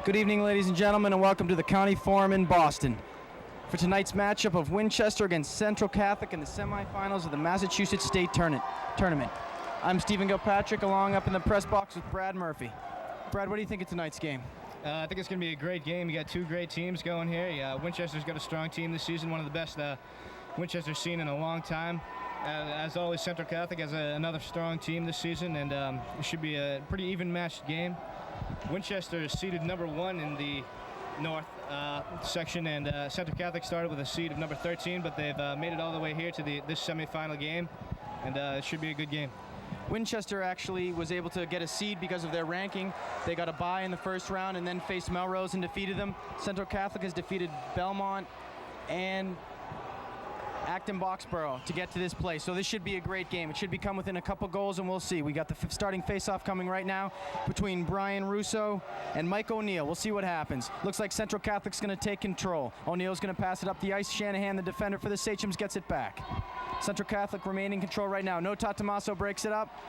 Good evening, ladies and gentlemen, and welcome to the County Forum in Boston for tonight's matchup of Winchester against Central Catholic in the semifinals of the Massachusetts State Tournament. I'm Stephen Gilpatrick, along up in the press box with Brad Murphy. Brad, what do you think of tonight's game? I think it's going to be a great game. You got two great teams going here. Winchester's got a strong team this season, one of the best Winchester's seen in a long time. As always, Central Catholic has another strong team this season, and it should be a pretty even-matched game. Winchester is seeded number 1 in the North section, and Central Catholic started with a seed of number 13, but they've made it all the way here to this semifinal game, and it should be a good game. Winchester actually was able to get a seed because of their ranking. They got a bye in the first round and then faced Melrose and defeated them. Central Catholic has defeated Belmont and Acton-Boxborough to get to this place. So this should be a great game. It should become within a couple goals, and we'll see. We got the starting face-off coming right now between Brian Russo and Mike O'Neill. We'll see what happens. Looks like Central Catholic's going to take control. O'Neill's going to pass it up the ice. Shanahan, the defender for the Sachems, gets it back. Central Catholic remaining in control right now. Nota Tommaso breaks it up.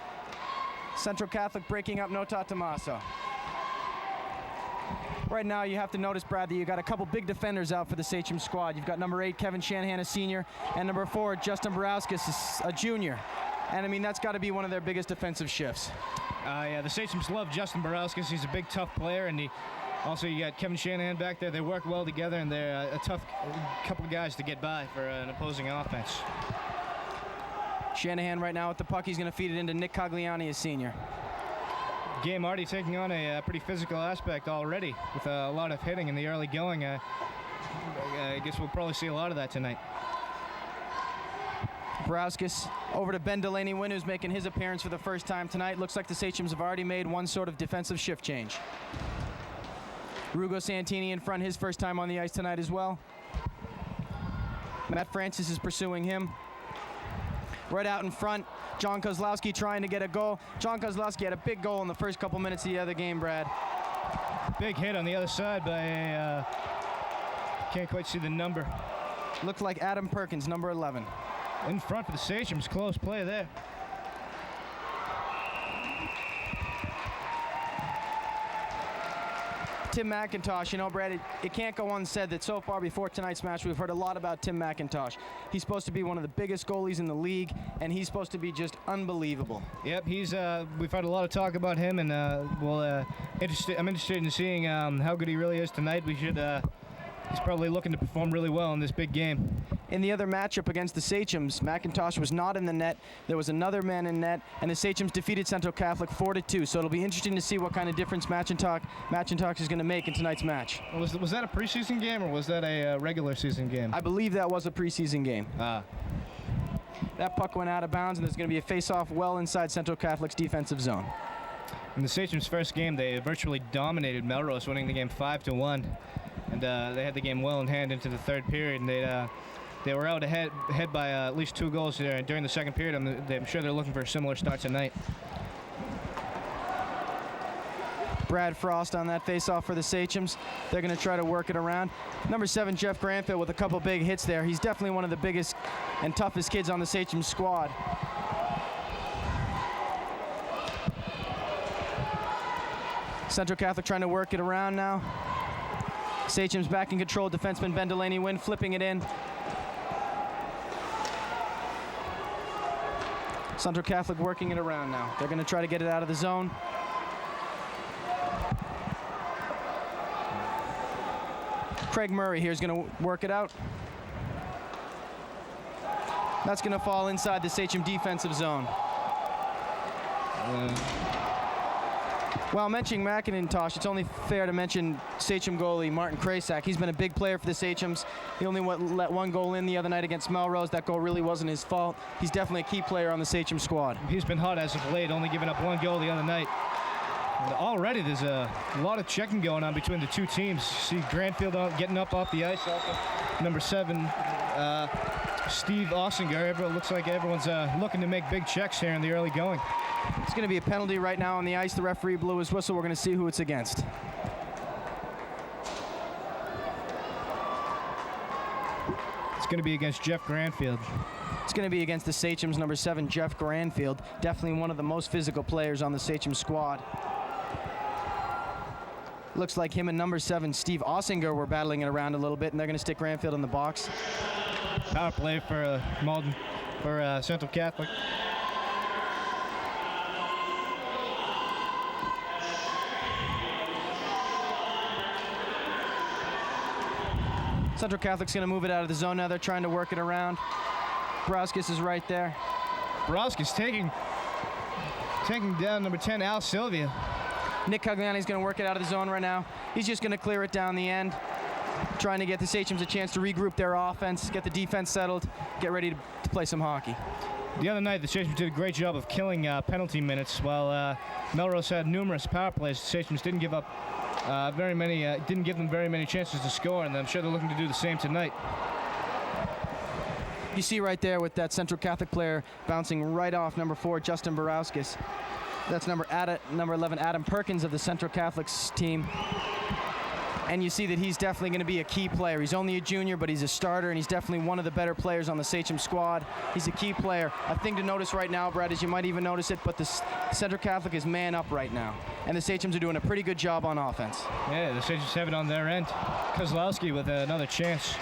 Central Catholic breaking up Nota Tommaso. Right now, you have to notice, Brad, that you got a couple big defenders out for the Sachem squad. You've got number 8, Kevin Shanahan, a senior, and number 4, Justin Borowskis, a junior. And, I mean, that's got to be one of their biggest defensive shifts. Yeah, the Sachems love Justin Borowskis. He's a big, tough player, and also you got Kevin Shanahan back there. They work well together, and they're a tough couple of guys to get by for an opposing offense. Shanahan right now with the puck. He's going to feed it into Nick Cogliani, a senior. Game already taking on a pretty physical aspect already with a lot of hitting in the early going. I guess we'll probably see a lot of that tonight. Borowskis over to Ben Delaney-Wynn, who's making his appearance for the first time tonight. Looks like the Sachems have already made one sort of defensive shift change. Rugo Santini in front, his first time on the ice tonight as well. Matt Francis is pursuing him. Right out in front, John Kozlowski trying to get a goal. John Kozlowski had a big goal in the first couple minutes of the other game, Brad. Big hit on the other side by can't quite see the number. Looked like Adam Perkins, number 11. In front for the Sachems, close play there. Tim McIntosh, you know, Brad, it can't go unsaid that so far before tonight's match we've heard a lot about Tim McIntosh. He's supposed to be one of the biggest goalies in the league, and he's supposed to be just unbelievable. Yep, we've had a lot of talk about him, and I'm interested in seeing how good he really is tonight. He's probably looking to perform really well in this big game. In the other matchup against the Sachems, McIntosh was not in the net. There was another man in net, and the Sachems defeated Central Catholic 4-2. So it'll be interesting to see what kind of difference McIntosh is going to make in tonight's match. Was that a preseason game, or was that a regular season game? I believe that was a preseason game. That puck went out of bounds, and there's going to be a face-off well inside Central Catholic's defensive zone. In the Sachems' first game, they virtually dominated Melrose, winning the game 5-1. And they had the game well in hand into the third period, and they were out ahead by at least 2 goals there during the second period. I'm sure they're looking for a similar start tonight. Brad Frost on that face-off for the Sachems. They're going to try to work it around. Number 7, Jeff Granfield, with a couple big hits there. He's definitely one of the biggest and toughest kids on the Sachems squad. Central Catholic trying to work it around now. Sachems back in control. Defenseman Ben Delaney-Wynn flipping it in. Central Catholic working it around now. They're going to try to get it out of the zone. Craig Murray here is going to work it out. That's going to fall inside the Sachem defensive zone. While mentioning McIntosh, it's only fair to mention Sachem goalie Martin Krasak. He's been a big player for the Sachems. He only let 1 goal in the other night against Melrose. That goal really wasn't his fault. He's definitely a key player on the Sachem squad. He's been hot as of late, only giving up 1 goal the other night. And already there's a lot of checking going on between the two teams. You see Granfield getting up off the ice. Number 7, Steve Ossinger. It looks like everyone's looking to make big checks here in the early going. It's going to be a penalty right now on the ice. The referee blew his whistle. We're going to see who it's against. It's going to be against Jeff Granfield. It's going to be against the Sachems, number 7, Jeff Granfield. Definitely one of the most physical players on the Sachem squad. Looks like him and number 7, Steve Ossinger, were battling it around a little bit, and they're going to stick Granfield in the box. Power play for Malden, for Central Catholic. Central Catholic's going to move it out of the zone now. They're trying to work it around. Brauskis is right there. Brauskis taking down number 10, Al Sylvia. Nick Cagliani's going to work it out of the zone right now. He's just going to clear it down the end, trying to get the Sachems a chance to regroup their offense, get the defense settled, get ready to play some hockey. The other night, the Sachems did a great job of killing penalty minutes, while Melrose had numerous power plays. The Sachems didn't give up didn't give them very many chances to score, and I'm sure they're looking to do the same tonight. You see right there with that Central Catholic player bouncing right off number 4, Justin Borowskis. That's number 11, Adam Perkins of the Central Catholic's team. And you see that he's definitely going to be a key player. He's only a junior, but he's a starter, and he's definitely one of the better players on the Sachem squad. He's a key player. A thing to notice right now, Brad, is you might even notice it, but the Central Catholic is man up right now. And the Sachems are doing a pretty good job on offense. Yeah, the Sachems have it on their end. Kozlowski with another chance.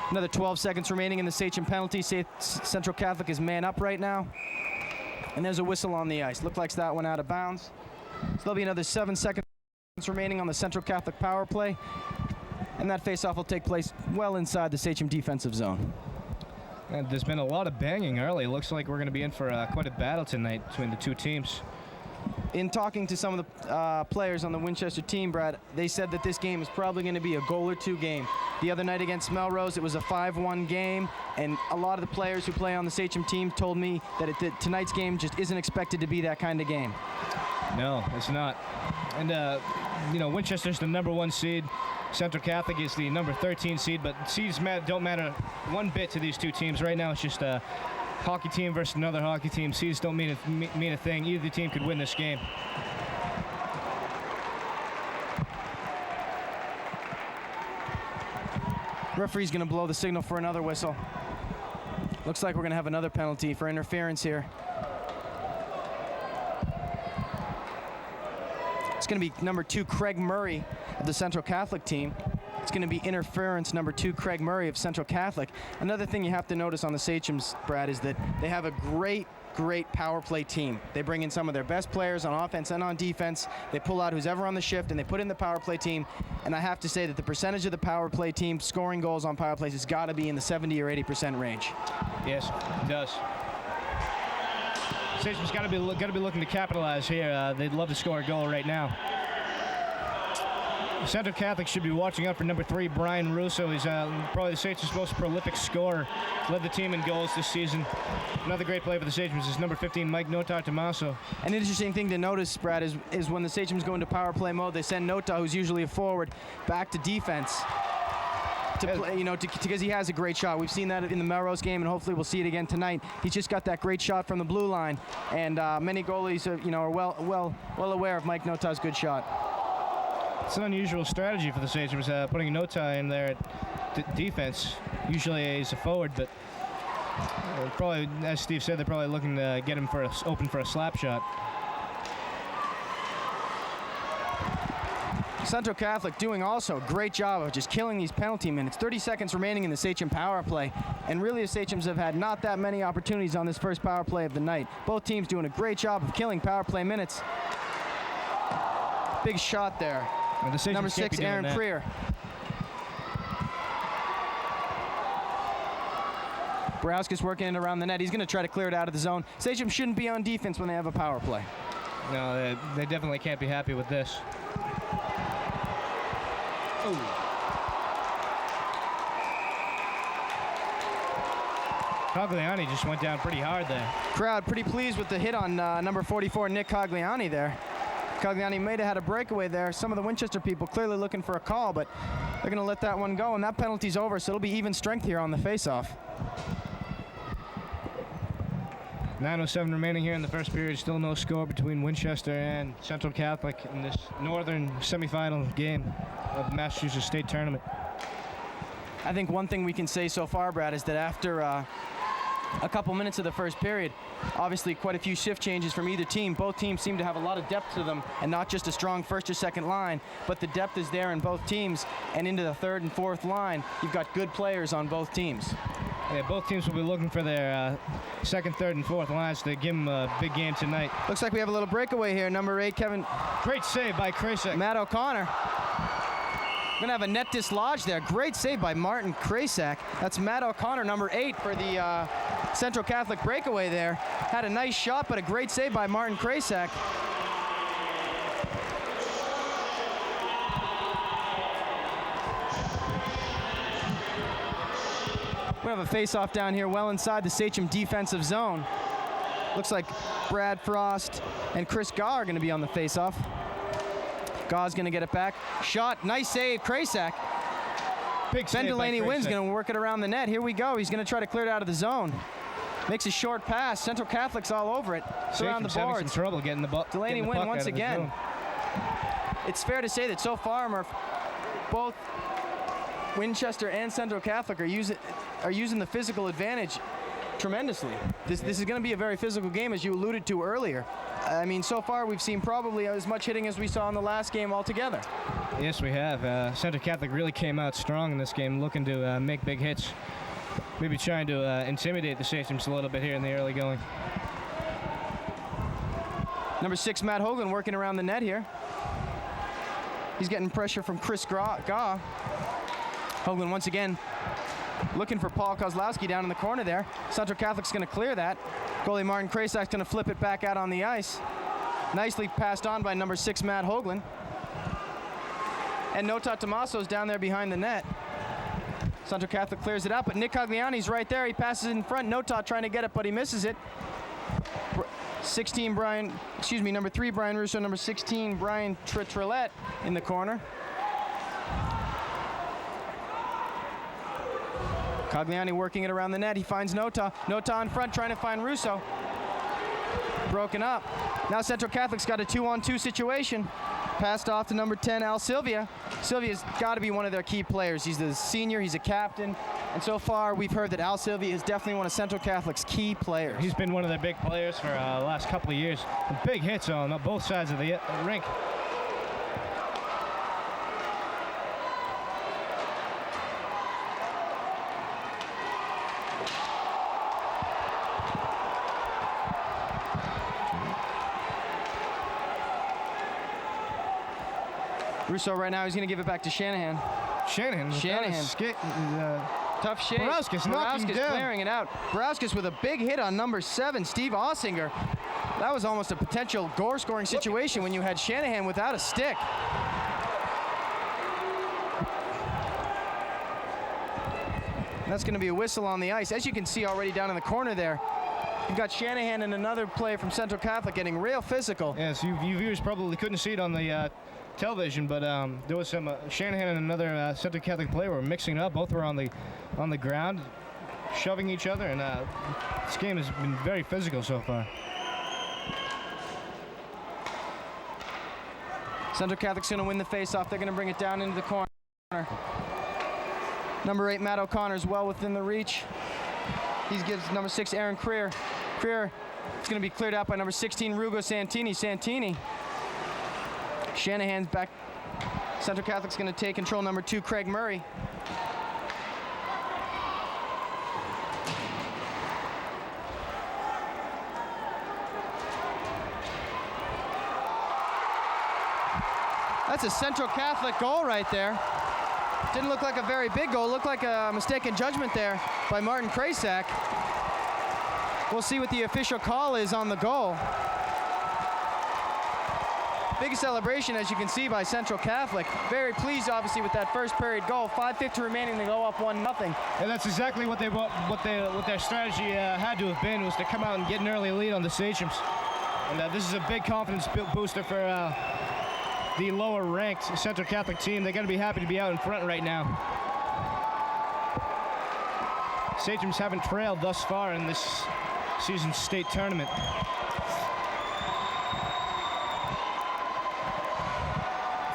Another 12 seconds remaining in the Sachem penalty. Central Catholic is man up right now. And there's a whistle on the ice. Looks like that went out of bounds. So there'll be another 7 seconds remaining on the Central Catholic power play. And that faceoff will take place well inside the Sachem defensive zone. And there's been a lot of banging early. It looks like we're going to be in for quite a battle tonight between the two teams. In talking to some of the players on the Winchester team, Brad, they said that this game is probably going to be a goal or two game. The other night against Melrose, it was a 5-1 game, and a lot of the players who play on the Sachem team told me that tonight's game just isn't expected to be that kind of game. No, it's not. And, Winchester's the number 1 seed. Central Catholic is the number 13 seed, but seeds don't matter one bit to these two teams. Right now, it's just a hockey team versus another hockey team. Seeds don't mean a thing. Either team could win this game. Referee's going to blow the signal for another whistle. Looks like we're going to have another penalty for interference here. It's going to be number 2, Craig Murray of the Central Catholic team. It's going to be interference number 2, Craig Murray of Central Catholic. Another thing you have to notice on the Sachems, Brad, is that they have a great power play team. They bring in some of their best players on offense and on defense. They pull out who's ever on the shift, and they put in the power play team. And I have to say that the percentage of the power play team scoring goals on power plays has got to be in the 70 or 80% range. Yes, it does. Sachem's got to be looking to capitalize here. They'd love to score a goal right now. Central Catholic should be watching out for number 3, Brian Russo. He's probably the Sachem's most prolific scorer. Led the team in goals this season. Another great play for the Sachems is number 15, Mike Notar Tomaso. An interesting thing to notice, Brad, is when the Sachems go into power play mode, they send Notar, who's usually a forward, back to defense to play, because he has a great shot. We've seen that in the Melrose game, and hopefully we'll see it again tonight. He's just got that great shot from the blue line, and many goalies are well aware of Mike Notar's good shot. It's an unusual strategy for the Sachems, putting Notar in there at defense. Usually he's a forward, but probably, as Steve said, they're probably looking to get him open for a slap shot. Central Catholic doing also a great job of just killing these penalty minutes. 30 seconds remaining in the Sachem power play. And really the Sachems have had not that many opportunities on this first power play of the night. Both teams doing a great job of killing power play minutes. Big shot there. Number 6, Aaron Freer. Borowski's working it around the net. He's going to try to clear it out of the zone. Sachem shouldn't be on defense when they have a power play. No, they definitely can't be happy with this. Ooh. Cagliani just went down pretty hard there. Crowd pretty pleased with the hit on number 44, Nick Cagliani there. Cagliani may have had a breakaway there. Some of the Winchester people clearly looking for a call, but they're going to let that one go, and that penalty's over, so it'll be even strength here on the faceoff. 9:07 remaining here in the first period. Still no score between Winchester and Central Catholic in this northern semifinal game of the Massachusetts State Tournament. I think one thing we can say so far, Brad, is that after a couple minutes of the first period. Obviously, quite a few shift changes from either team. Both teams seem to have a lot of depth to them, and not just a strong first or second line, but the depth is there in both teams. And into the third and fourth line, you've got good players on both teams. Yeah, both teams will be looking for their second, third, and fourth lines to give them a big game tonight. Looks like we have a little breakaway here. Number 8, Kevin. Great save by Krasek. Matt O'Connor. Gonna have a net dislodge there. Great save by Martin Krasek. That's Matt O'Connor, number 8 for the Central Catholic breakaway there. Had a nice shot, but a great save by Martin Krasek. We have a face-off down here well inside the Sachem defensive zone. Looks like Brad Frost and Chris Gaw are going to be on the face-off. Gaw's going to get it back. Shot, nice save, Krasek. Big save. Ben Delaney wins, going to work it around the net. Here we go. He's going to try to clear it out of the zone. Makes a short pass. Central Catholic's all over it. Surround the boards. Some trouble getting the ball. Delaney win once again. It's fair to say that so far, both Winchester and Central Catholic are using the physical advantage tremendously. This is going to be a very physical game, as you alluded to earlier. I mean, so far we've seen probably as much hitting as we saw in the last game altogether. Yes, we have. Central Catholic really came out strong in this game, looking to make big hits. Maybe trying to intimidate the Sachems a little bit here in the early going. Number 6, Matt Hoagland, working around the net here. He's getting pressure from Chris Gaw. Hoagland once again looking for Paul Kozlowski down in the corner there. Central Catholic's going to clear that. Goalie Martin Krasek's going to flip it back out on the ice. Nicely passed on by number 6, Matt Hoagland. And Nota Tomaso's down there behind the net. Central Catholic clears it out, but Nick Cagliani's right there. He passes it in front. Nota trying to get it, but he misses it. Number 3, Brian Russo. Number 16, Brian Trillette in the corner. Cagliani working it around the net. He finds Nota. Nota in front trying to find Russo. Broken up. Now Central Catholic's got a 2-on-2 situation. Passed off to number 10, Al Sylvia. Sylvia's got to be one of their key players. He's the senior, he's a captain. And so far, we've heard that Al Sylvia is definitely one of Central Catholic's key players. He's been one of their big players for the last couple of years. Big hits on both sides of the rink. Russo right now, he's going to give it back to Shanahan. Shanahan. Tough shake. Borowskis clearing it out. Borowskis with a big hit on number 7, Steve Ossinger. That was almost a potential goal-scoring situation when you had Shanahan without a stick. That's going to be a whistle on the ice. As you can see already down in the corner there, you've got Shanahan and another player from Central Catholic getting real physical. Yes, you viewers probably couldn't see it on the television, but there was some Shanahan and another Central Catholic player were mixing it up. Both were on the ground, shoving each other, and this game has been very physical so far. Central Catholic's going to win the face-off. They're going to bring it down into the corner. Number 8, Matt O'Connor's well within the reach. He gives number 6, Aaron Creer. Creer is going to be cleared out by number 16, Rugo Santini. Shanahan's back. Central Catholic's going to take control. Number 2, Craig Murray. That's a Central Catholic goal right there. Didn't look like a very big goal. Looked like a mistaken judgment there by Martin Krasek. We'll see what the official call is on the goal. Big celebration, as you can see, by Central Catholic. Very pleased, obviously, with that first period goal. 5:50 remaining to go up 1-0. And that's exactly what their strategy had to have been, was to come out and get an early lead on the Sachems. And this is a big confidence booster for the lower-ranked Central Catholic team. They're going to be happy to be out in front right now. Sachems haven't trailed thus far in this season's state tournament.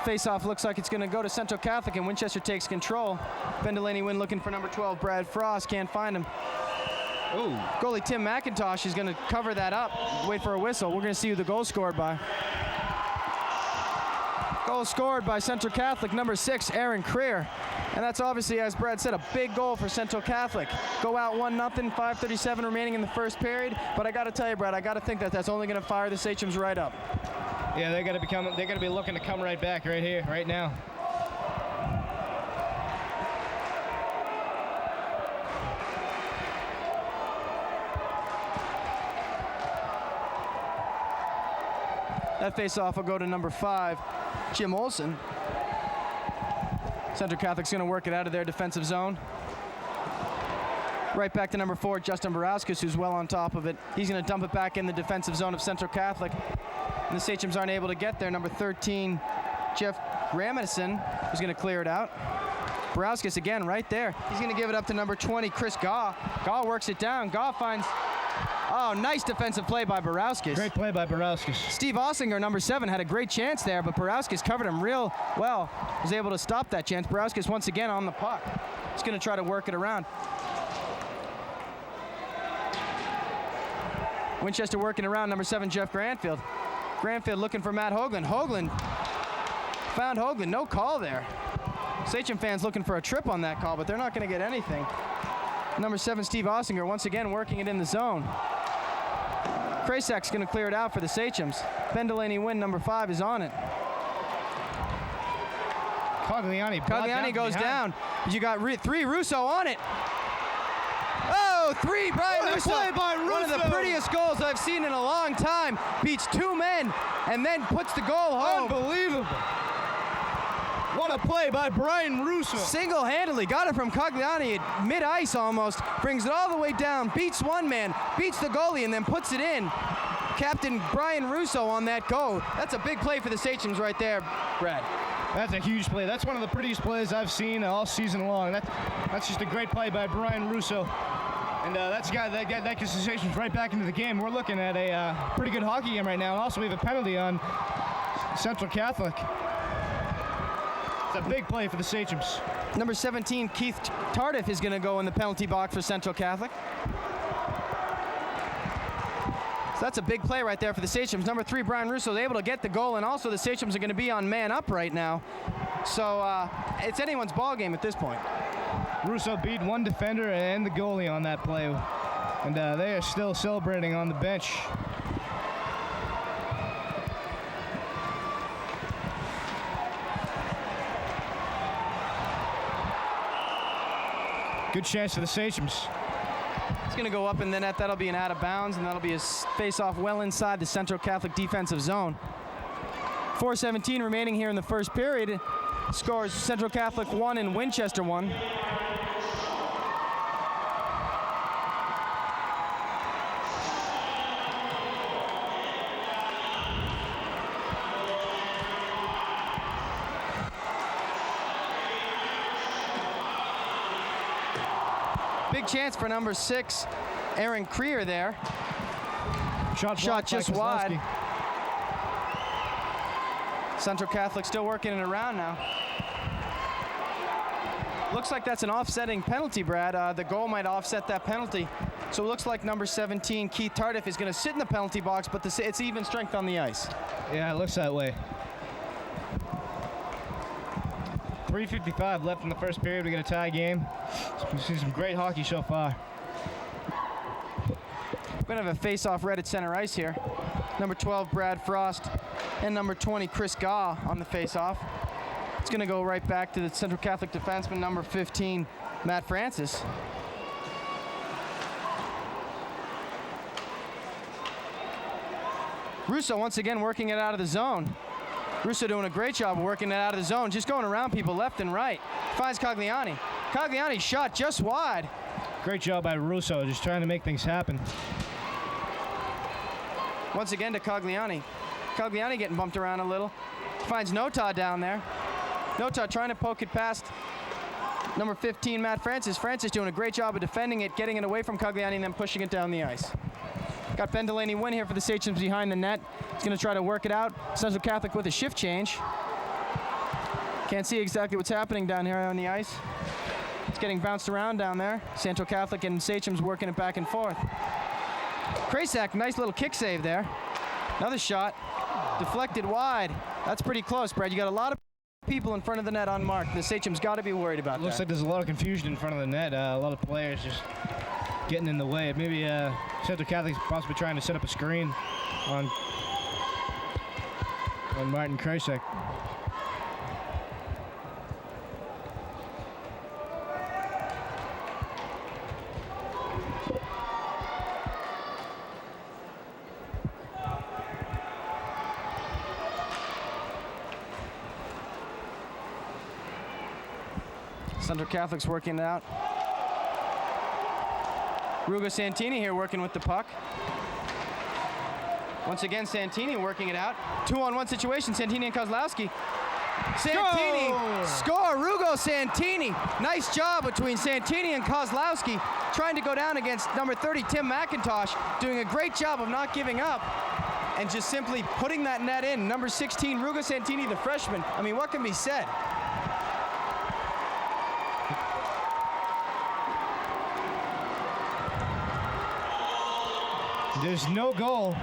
Face-off looks like it's going to go to Central Catholic, and Winchester takes control. Ben Delaney win looking for number 12, Brad Frost. Can't find him. Ooh. Goalie Tim McIntosh is going to cover that up. Wait for a whistle. We're going to see who the goal scored by. Goal scored by Central Catholic, number 6, Aaron Creer. And that's obviously, as Brad said, a big goal for Central Catholic. Go out 1-0, 5:37 remaining in the first period. But I got to tell you, Brad, I got to think that that's only going to fire the Sachems right up. Yeah, they're going to be looking to come right back right here, right now. That face-off will go to number 5, Jim Olson. Central Catholic's going to work it out of their defensive zone. Right back to number 4, Justin Barauskas, who's well on top of it. He's going to dump it back in the defensive zone of Central Catholic. And the Sachems aren't able to get there. Number 13, Jeff Ramison, is going to clear it out. Barauskas again right there. He's going to give it up to number 20, Chris Gaw. Gaw works it down. Gaw finds... Oh, nice defensive play by Barauskas. Great play by Barauskas. Steve Ossinger, number 7, had a great chance there, but Barauskas covered him real well. Was able to stop that chance. Barauskas once again on the puck. He's going to try to work it around. Winchester working around, number 7, Jeff Granfield. Granfield looking for Matt Hoagland. Hoagland found Hoagland. No call there. Sachem fans looking for a trip on that call, but they're not going to get anything. Number 7, Steve Ossinger, once again working it in the zone. Krasak's going to clear it out for the Sachems. Ben Delaney Wynn, number 5, is on it. Cogliani goes down. You got 3 Russo on it. Oh, 3 Brian Russo. Play by Russo. One of the prettiest goals I've seen in a long time. Beats 2 men and then puts the goal home. Unbelievable. What a play by Brian Russo. Single-handedly got it from Cogliani at mid-ice almost, brings it all the way down, beats 1 man, beats the goalie, and then puts it in. Captain Brian Russo on that goal. That's a big play for the Sachems right there, Brad. That's a huge play. That's one of the prettiest plays I've seen all season long. That's just a great play by Brian Russo. And that gets the Sachems right back into the game. We're looking at a pretty good hockey game right now. And also, we have a penalty on Central Catholic. It's a big play for the Sachems. Number 17, Keith Tardif, is going to go in the penalty box for Central Catholic. So that's a big play right there for the Sachems. Number 3, Brian Russo is able to get the goal, and also the Sachems are going to be on man up right now. So it's anyone's ball game at this point. Russo beat 1 defender and the goalie on that play, and they are still celebrating on the bench. Good chance for the Sachems. It's going to go up in the net. That'll be an out of bounds, and that'll be a face-off well inside the Central Catholic defensive zone. 4:17 remaining here in the first period. Scores Central Catholic 1 and Winchester 1. Big chance for number 6, Aaron Creer there. Shot just wide. Central Catholic still working it around now. Looks like that's an offsetting penalty, Brad. The goal might offset that penalty. So it looks like number 17, Keith Tardif, is going to sit in the penalty box, but it's even strength on the ice. Yeah, it looks that way. 3:55 left in the first period. We got a tie game. We've seen some great hockey so far. We're going to have a face-off red at center ice here. Number 12, Brad Frost, and number 20, Chris Gaw on the face-off. It's going to go right back to the Central Catholic defenseman, number 15, Matt Francis. Russo once again working it out of the zone. Russo doing a great job of working it out of the zone, just going around people left and right. Finds Cogliani. Cogliani's shot just wide. Great job by Russo, just trying to make things happen. Once again to Cogliani. Cogliani getting bumped around a little. Finds Nota down there. Nota trying to poke it past number 15, Matt Francis. Francis doing a great job of defending it, getting it away from Cogliani, and then pushing it down the ice. Got Ben Delaney Wynn here for the Sachems behind the net. He's going to try to work it out. Central Catholic with a shift change. Can't see exactly what's happening down here on the ice. It's getting bounced around down there. Central Catholic and Sachem's working it back and forth. Krasak, nice little kick save there. Another shot, deflected wide. That's pretty close, Brad. You got a lot of people in front of the net unmarked. The Sachem's got to be worried about that. Looks like there's a lot of confusion in front of the net. A lot of players just getting in the way. Maybe Central Catholic's possibly trying to set up a screen on Martin Krasak. Central Catholic's working it out. Rugo Santini here working with the puck. Once again, Santini working it out. 2-on-1 situation, Santini and Kozlowski. Santini, score, Rugo Santini. Nice job between Santini and Kozlowski, trying to go down against number 30, Tim McIntosh, doing a great job of not giving up and just simply putting that net in. Number 16, Rugo Santini, the freshman. I mean, what can be said? There's no goal.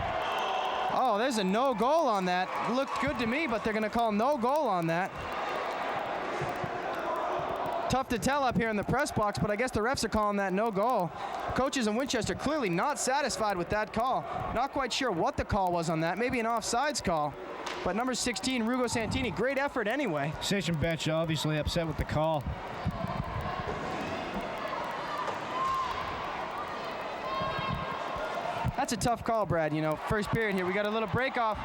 Oh, there's a no goal on that. Looked good to me, but they're going to call no goal on that. Tough to tell up here in the press box, but I guess the refs are calling that no goal. Coaches in Winchester clearly not satisfied with that call. Not quite sure what the call was on that. Maybe an offsides call. But number 16, Rugo Santini, great effort anyway. Station bench obviously upset with the call. That's a tough call, Brad. You know, first period here. We got a little break off.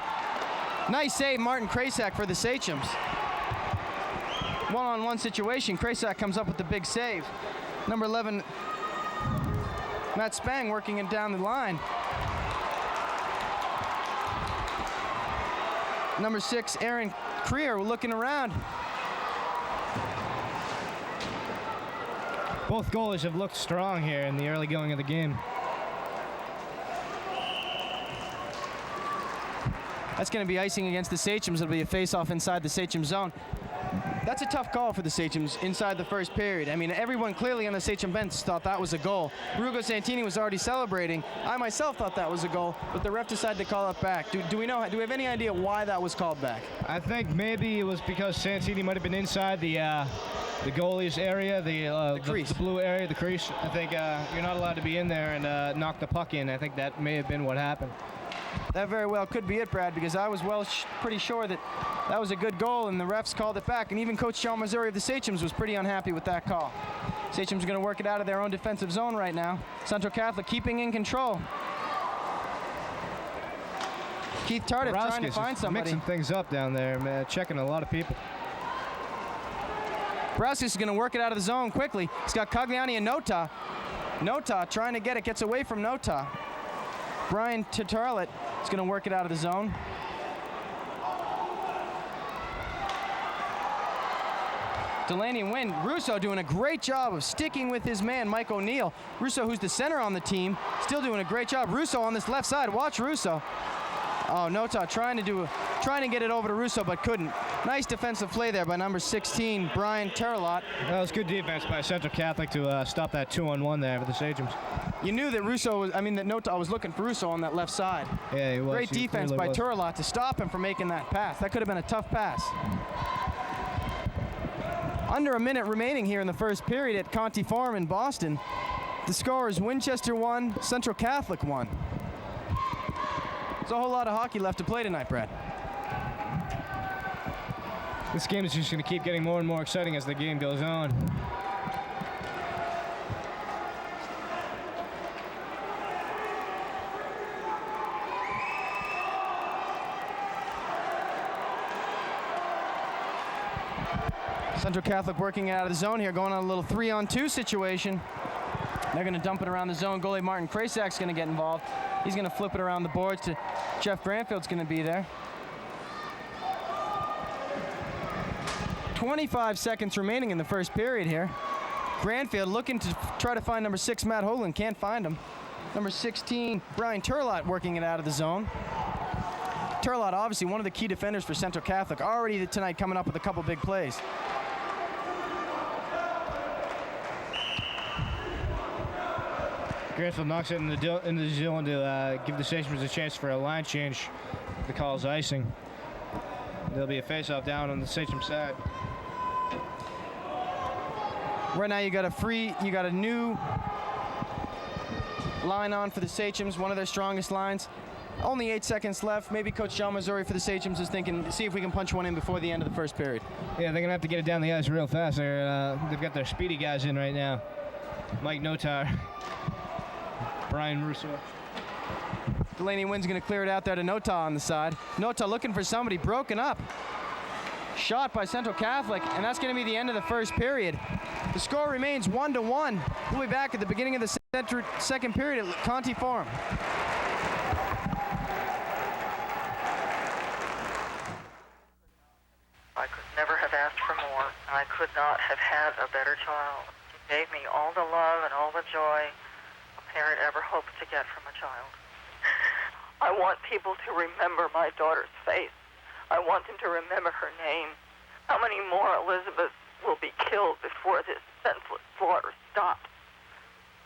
Nice save, Martin Krasak for the Sachems. One-on-one situation. Krasak comes up with the big save. Number 11, Matt Spang working it down the line. Number 6, Aaron Creer looking around. Both goalies have looked strong here in the early going of the game. That's going to be icing against the Sachems. It'll be a face-off inside the Sachem zone. That's a tough call for the Sachems inside the first period. I mean, everyone clearly on the Sachem bench thought that was a goal. Rugo Santini was already celebrating. I myself thought that was a goal, but the ref decided to call it back. Do we have any idea why that was called back? I think maybe it was because Santini might have been inside the goalie's area, the crease. The blue area, the crease. I think you're not allowed to be in there and knock the puck in. I think that may have been what happened. That very well could be it, Brad, because I was pretty sure that that was a good goal, and the refs called it back. And even Coach John Missouri of the Sachems was pretty unhappy with that call. Sachems are going to work it out of their own defensive zone right now. Central Catholic keeping in control. Keith Tardif trying to find somebody. Mixing things up down there, man. Checking a lot of people. Braskus is going to work it out of the zone quickly. He's got Cagliani and Nota. Nota trying to get it, gets away from Nota. Brian Tatarlet is going to work it out of the zone. Delaney and Wynn. Russo doing a great job of sticking with his man, Mike O'Neill. Russo, who's the center on the team, still doing a great job. Russo on this left side. Watch Russo. Oh, Nota trying to get it over to Russo, but couldn't. Nice defensive play there by number 16, Brian Terrelot. That was good defense by Central Catholic to stop that 2-on-1 there for the Sachems. You knew that that Nota was looking for Russo on that left side. Yeah, he was. Great defense by Terrelot to stop him from making that pass. That could have been a tough pass. Under a minute remaining here in the first period at Conti Farm in Boston. The score is Winchester 1, Central Catholic 1. There's a whole lot of hockey left to play tonight, Brad. This game is just going to keep getting more and more exciting as the game goes on. Central Catholic working out of the zone here, going on a little 3-on-2 situation. They're going to dump it around the zone. Goalie Martin Krasak's going to get involved. He's going to flip it around the boards to Jeff Granfield's going to be there. 25 seconds remaining in the first period here. Granfield looking to try to find number 6, Matt Hoagland. Can't find him. Number 16, Brian Turlot working it out of the zone. Turlot, obviously one of the key defenders for Central Catholic. Already tonight coming up with a couple big plays. Granfield knocks it in the zone to give the Sachems a chance for a line change. The call is icing. There'll be a face-off down on the Sachem side. Right now you got a new line on for the Sachems, one of their strongest lines. Only 8 seconds left. Maybe Coach John Missouri for the Sachems is thinking, see if we can punch one in before the end of the first period. Yeah, they're gonna have to get it down the ice real fast. They've got their speedy guys in right now. Mike Notar, Brian Russo. Delaney Wynn's going to clear it out there to Nota on the side. Nota looking for somebody, broken up. Shot by Central Catholic, and that's going to be the end of the first period. The score remains 1-1. We'll be back at the beginning of the second period at Conti Forum. I could never have asked for more, and I could not have had a better child. He gave me all the love and all the joy a parent ever hopes to get from a child. I want people to remember my daughter's face. I want them to remember her name. How many more Elizabeths will be killed before this senseless slaughter stops?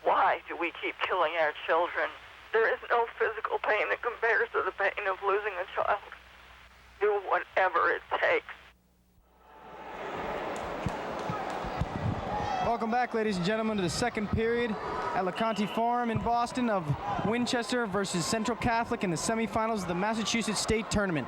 Why do we keep killing our children? There is no physical pain that compares to the pain of losing a child. Do whatever it takes. Welcome back, ladies and gentlemen, to the second period at LeConte Forum in Boston of Winchester versus Central Catholic in the semifinals of the Massachusetts State Tournament.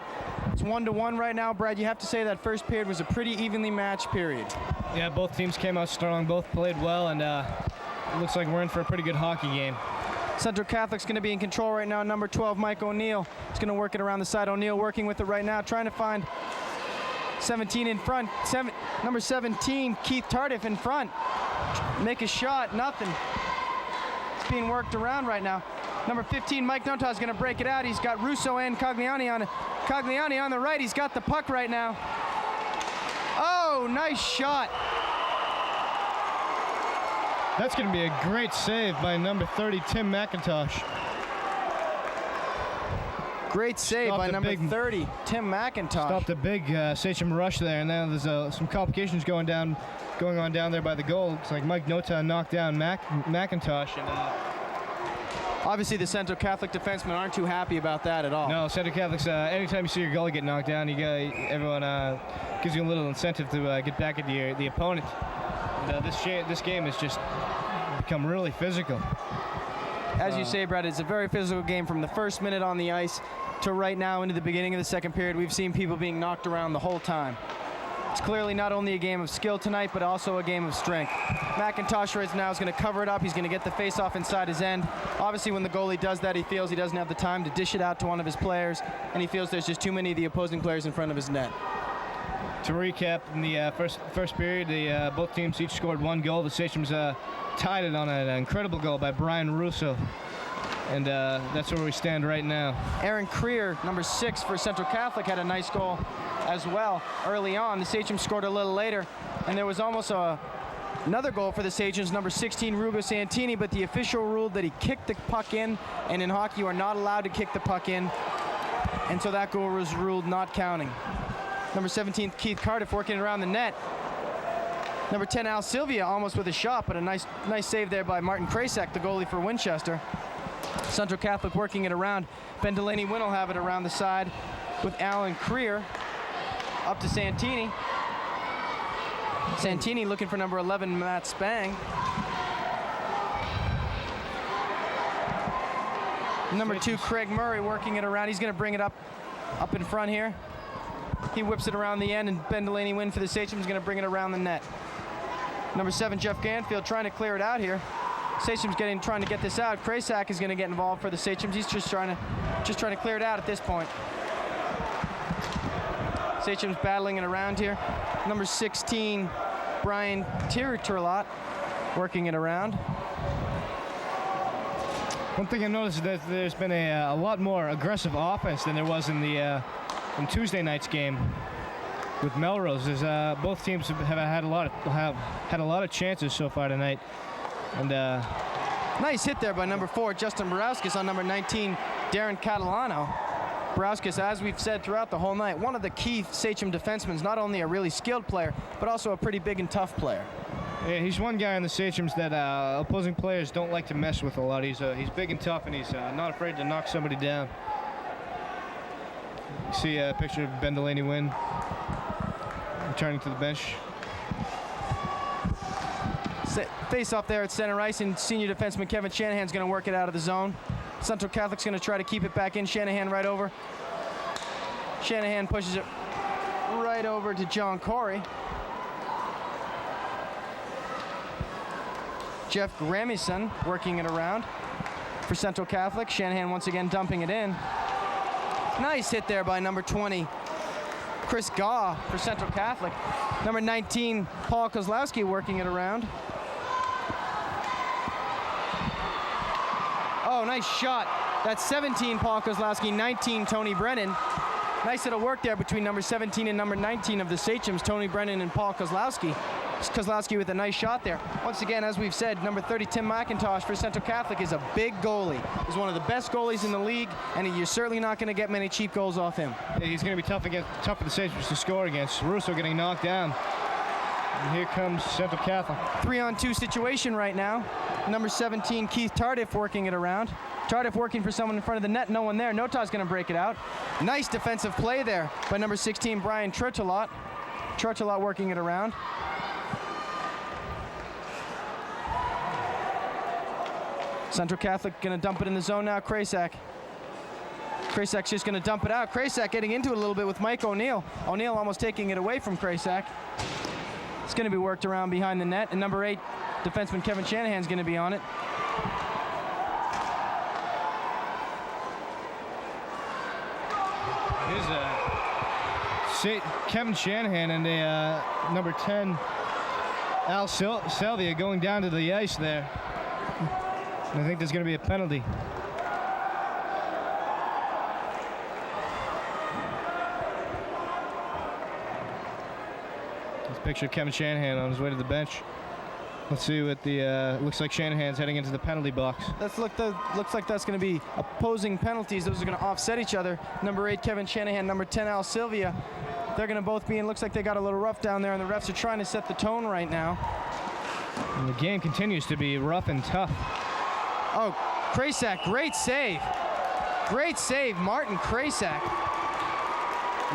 It's 1-1 right now. Brad, you have to say that first period was a pretty evenly matched period. Yeah, both teams came out strong, both played well, and it looks like we're in for a pretty good hockey game. Central Catholic's going to be in control right now. Number 12, Mike O'Neill, is going to work it around the side. O'Neill working with it right now, trying to find 17 in front. Number 17, Keith Tardif in front. Make a shot, nothing. It's being worked around right now. Number 15, Mike Nota is going to break it out. He's got Russo and Cagliani on the right. He's got the puck right now. Oh, nice shot. That's going to be a great save by number 30, Tim McIntosh. Great save by number 30, Tim McIntosh. Stopped a big Sachem rush there, and now there's some complications going on down there by the goal. Looks like Mike Nota knocked down McIntosh. And, obviously, the Central Catholic defensemen aren't too happy about that at all. No, Central Catholics, anytime you see your goalie get knocked down, everyone gives you a little incentive to get back at the opponent. And, this game has just become really physical. As you say, Brad, it's a very physical game from the first minute on the ice to right now into the beginning of the second period. We've seen people being knocked around the whole time. It's clearly not only a game of skill tonight, but also a game of strength. McIntosh right now is going to cover it up. He's going to get the face-off inside his end. Obviously, when the goalie does that, he feels he doesn't have the time to dish it out to one of his players, and he feels there's just too many of the opposing players in front of his net. To recap, in the first period, both teams each scored one goal. The Sachems tied it on an incredible goal by Brian Russo. And that's where we stand right now. Aaron Creer, number 6 for Central Catholic, had a nice goal as well early on. The Sachems scored a little later, and there was almost another goal for the Sachems, number 16, Rugo Santini, but the official ruled that he kicked the puck in, and in hockey you are not allowed to kick the puck in, and so that goal was ruled not counting. Number 17, Keith Cardiff working around the net. Number 10, Al Sylvia almost with a shot, but a nice save there by Martin Krasak, the goalie for Winchester. Central Catholic working it around. Ben Delaney Wynn will have it around the side with Alan Creer up to Santini. Santini looking for number 11, Matt Spang. Number 2, Craig Murray working it around. He's going to bring it up in front here. He whips it around the end, and Ben Delaney Wynn for the Sachems is going to bring it around the net. Number 7, Jeff Ganfield trying to clear it out here. Sachems trying to get this out. Krasak is going to get involved for the Sachems. He's just trying to clear it out at this point. Sachems battling it around here. Number 16, Brian Tiriturlot working it around. One thing I noticed is that there's been a lot more aggressive offense than there was in Tuesday night's game with Melrose. Both teams have had a lot of chances so far tonight. And nice hit there by number 4, Justin Borowskis, on number 19, Darren Catalano. Borowskis, as we've said throughout the whole night, one of the key Sachem defensemen, not only a really skilled player, but also a pretty big and tough player. Yeah, he's one guy in the Sachems that opposing players don't like to mess with a lot. He's big and tough, and he's not afraid to knock somebody down. You see a picture of Ben Delaney-Wynn returning to the bench. Face off there at center ice, and senior defenseman Kevin Shanahan's going to work it out of the zone. Central Catholic's going to try to keep it back in. Shanahan right over. Shanahan pushes it right over to John Corey. Jeff Gramison working it around for Central Catholic. Shanahan once again dumping it in. Nice hit there by number 20, Chris Gaw for Central Catholic. Number 19, Paul Kozlowski working it around. Oh, nice shot. That's 17, Paul Kozlowski, 19, Tony Brennan. Nice little work there between number 17 and number 19 of the Sachems, Tony Brennan and Paul Kozlowski. Kozlowski with a nice shot there. Once again, as we've said, number 30, Tim McIntosh for Central Catholic is a big goalie. He's one of the best goalies in the league, and you're certainly not going to get many cheap goals off him. Yeah, he's going to be tough for the Sachems to score against. Russo getting knocked down. And here comes Central Catholic. 3-on-2 situation right now. Number 17, Keith Tardif working it around. Tardif working for someone in front of the net. No one there. Nota's going to break it out. Nice defensive play there by number 16, Brian Trichalot. Trichalot working it around. Central Catholic going to dump it in the zone now. Krasak. Krasak's just going to dump it out. Krasak getting into it a little bit with Mike O'Neill. O'Neill almost taking it away from Krasak. It's going to be worked around behind the net. And number 8, defenseman Kevin Shanahan's going to be on it. Here's Kevin Shanahan and number 10, Al Selvia going down to the ice there. I think there's going to be a penalty. Let's picture Kevin Shanahan on his way to the bench. Let's see what the looks like. Shanahan's heading into the penalty box. Looks like that's going to be opposing penalties. Those are going to offset each other. Number 8, Kevin Shanahan. Number 10, Al Silvia. They're going to both be in. Looks like they got a little rough down there, and the refs are trying to set the tone right now. And the game continues to be rough and tough. Oh, Krasak, great save. Great save, Martin Krasak.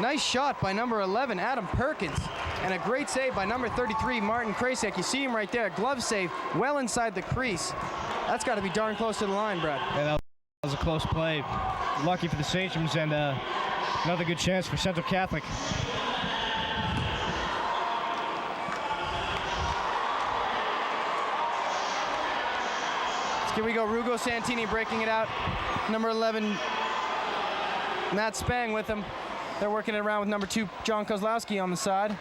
Nice shot by number 11, Adam Perkins. And a great save by number 33, Martin Krasak. You see him right there, glove save, well inside the crease. That's got to be darn close to the line, Brad. Yeah, that was a close play. Lucky for the Sachems, and another good chance for Central Catholic. Here we go, Rugo Santini breaking it out. Number 11, Matt Spang with him. They're working it around with number 2, John Kozlowski on the side.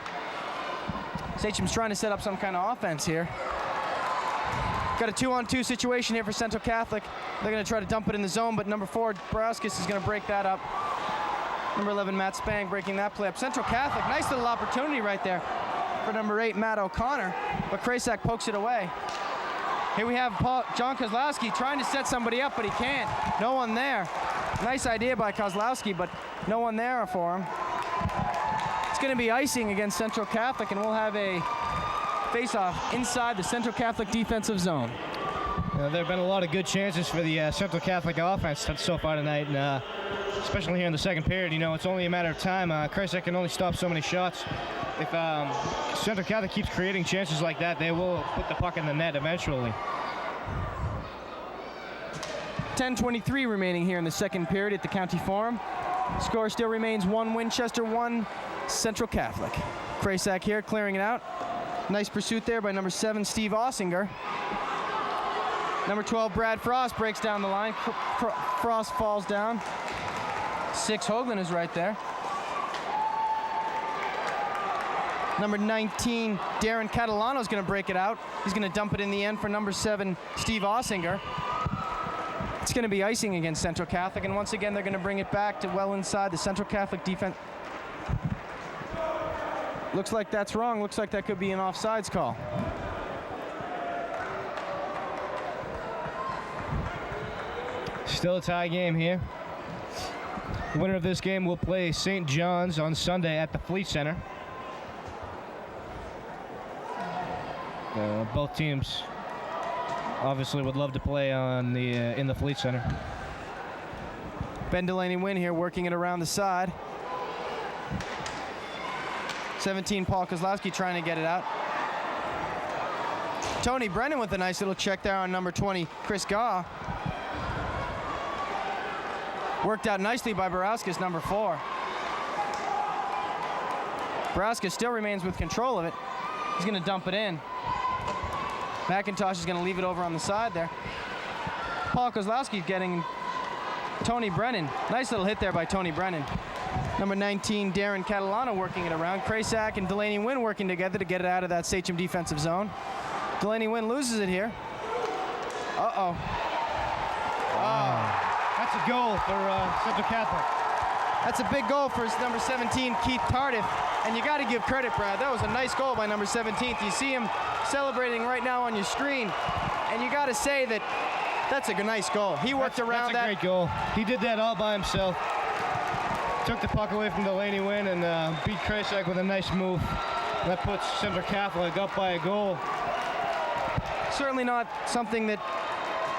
Sachem's trying to set up some kind of offense here. Got a 2-on-2 situation here for Central Catholic. They're going to try to dump it in the zone, but number 4, Brauskis, is going to break that up. Number 11, Matt Spang breaking that play up. Central Catholic, nice little opportunity right there for number 8, Matt O'Connor, but Krasak pokes it away. Here we have John Kozlowski trying to set somebody up, but he can't. No one there. Nice idea by Kozlowski, but no one there for him. It's going to be icing against Central Catholic, and we'll have a face-off inside the Central Catholic defensive zone. There have been a lot of good chances for the Central Catholic offense so far tonight, and especially here in the second period. You know, it's only a matter of time. Krasak can only stop so many shots. If Central Catholic keeps creating chances like that, they will put the puck in the net eventually. 10:23 remaining here in the second period at the County Forum. Score still remains 1 Winchester, 1 Central Catholic. Krasak here clearing it out. Nice pursuit there by number 7, Steve Ossinger. Number 12, Brad Frost breaks down the line. Frost falls down. 6, Hoagland is right there. Number 19, Darren Catalano is going to break it out. He's going to dump it in the end for number 7, Steve Ossinger. It's going to be icing against Central Catholic, and once again they're going to bring it back to well inside the Central Catholic defense. Looks like that's wrong. Looks like that could be an offsides call. Still a tie game here. The winner of this game will play St. John's on Sunday at the Fleet Center. Both teams obviously would love to play on the in the Fleet Center. Ben Delaney-Wynn here working it around the side. 17, Paul Kozlowski trying to get it out. Tony Brennan with a nice little check there on number 20, Chris Gaw. Worked out nicely by Barauskas, number 4. Barauskas still remains with control of it. He's going to dump it in. McIntosh is going to leave it over on the side there. Paul Kozlowski getting Tony Brennan. Nice little hit there by Tony Brennan. Number 19, Darren Catalano working it around. Krasak and Delaney-Wynn working together to get it out of that Sachem defensive zone. Delaney-Wynn loses it here. Uh-oh. Wow. That's a goal for Central Catholic. That's a big goal for number 17, Keith Tardif. And you got to give credit, Brad. That was a nice goal by number 17. You see him celebrating right now on your screen. And you got to say that that's a nice goal. He worked around that. That's a great goal. He did that all by himself. Took the puck away from Delaney-Wynn and beat Krasak with a nice move. That puts Central Catholic up by a goal. Certainly not something that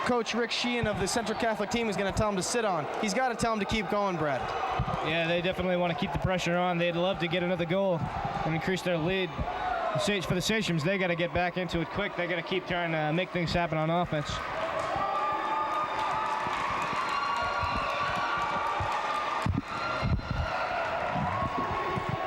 Coach Rick Sheehan of the Central Catholic team is going to tell him to sit on. He's got to tell him to keep going, Brad. Yeah, they definitely want to keep the pressure on. They'd love to get another goal and increase their lead. For the Sachems, they got to get back into it quick. They got to keep trying to make things happen on offense.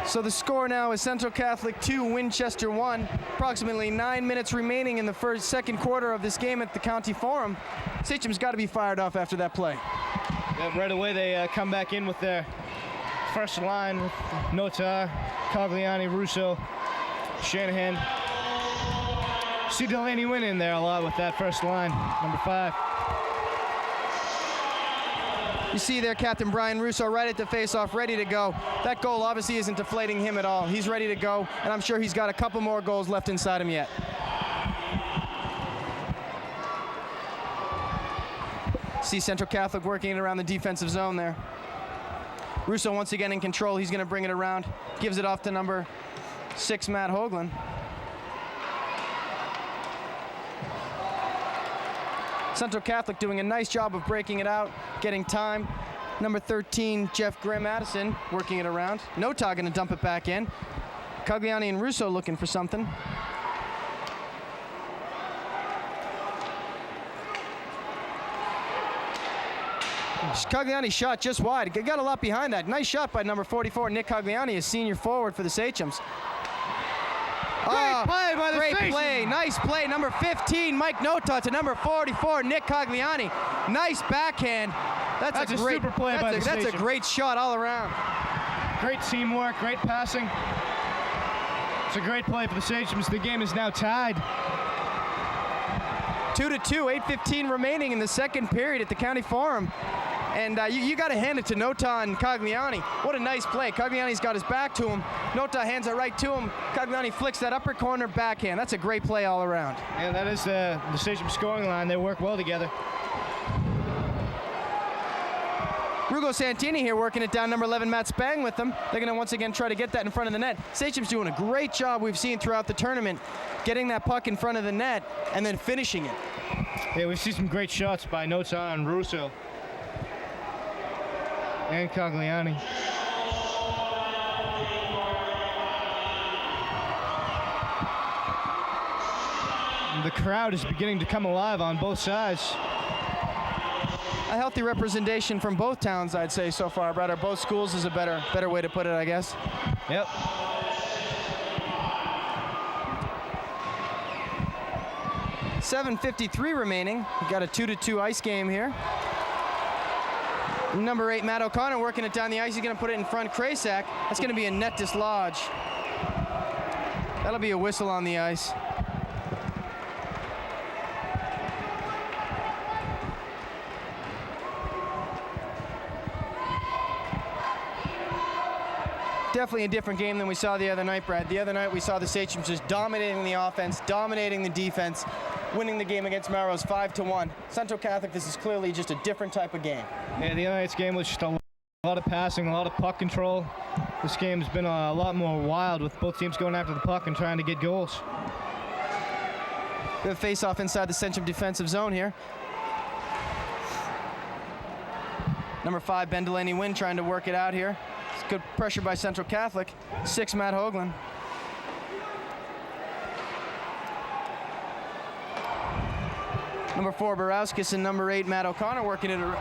So the score now is Central Catholic 2, Winchester 1. Approximately 9 minutes remaining in the second quarter of this game at the County Forum. Sachem's got to be fired off after that play. Yeah, right away they come back in with their first line with Notar, Cogliani, Russo, Shanahan. See Delaney-Wynn in there a lot with that first line, number 5. You see there Captain Brian Russo right at the face-off, ready to go. That goal obviously isn't deflating him at all. He's ready to go, and I'm sure he's got a couple more goals left inside him yet. See Central Catholic working it around the defensive zone there. Russo once again in control. He's going to bring it around. Gives it off to number 6, Matt Hoagland. Central Catholic doing a nice job of breaking it out, getting time. Number 13, Jeff Graham-Addison working it around. Nota going to dump it back in. Cogliani and Russo looking for something. Cogliani shot just wide. Got a lot behind that. Nice shot by number 44, Nick Cogliani, a senior forward for the Sachems. Great play by the Great Sachems. play, nice play. Number 15, Mike Nota to number 44, Nick Cogliani. Nice backhand. That's a great super play by the That's a Sachems. great shot all around. Great teamwork, great passing. It's a great play for the Sachems. The game is now tied. 2-2, 8:15 remaining in the second period at the County Forum. And you got to hand it to Nota and Cogliani. What a nice play. Cogliani's got his back to him. Nota hands it right to him. Cogliani flicks that upper corner backhand. That's a great play all around. And that is the Sachem scoring line. They work well together. Rugo Santini here working it down. Number 11, Matt Spang with them. They're going to once again try to get that in front of the net. Sachem's doing a great job we've seen throughout the tournament, getting that puck in front of the net and then finishing it. Yeah, we've seen some great shots by Nota and Russo. And Cogliani. The crowd is beginning to come alive on both sides. A healthy representation from both towns, I'd say, so far, Brad. Or both schools is a better way to put it, I guess. Yep. $7:53 remaining. We've got a 2-2 ice game here. Number 8, Matt O'Connor working it down the ice. He's going to put it in front. Krasak. That's going to be a net dislodge. That'll be a whistle on the ice. Definitely a different game than we saw the other night, Brad. The other night we saw the Sachems just dominating the offense, dominating the defense, winning the game against Melrose 5-1. Central Catholic, this is clearly just a different type of game. Yeah, the other night's game was just a lot of passing, a lot of puck control. This game's been a lot more wild with both teams going after the puck and trying to get goals. We have face-off inside the Centrum defensive zone here. Number 5, Ben Delaney-Wynn trying to work it out here. It's good pressure by Central Catholic. 6, Matt Hoagland. Number 4, Borowskis, and number 8, Matt O'Connor working it around.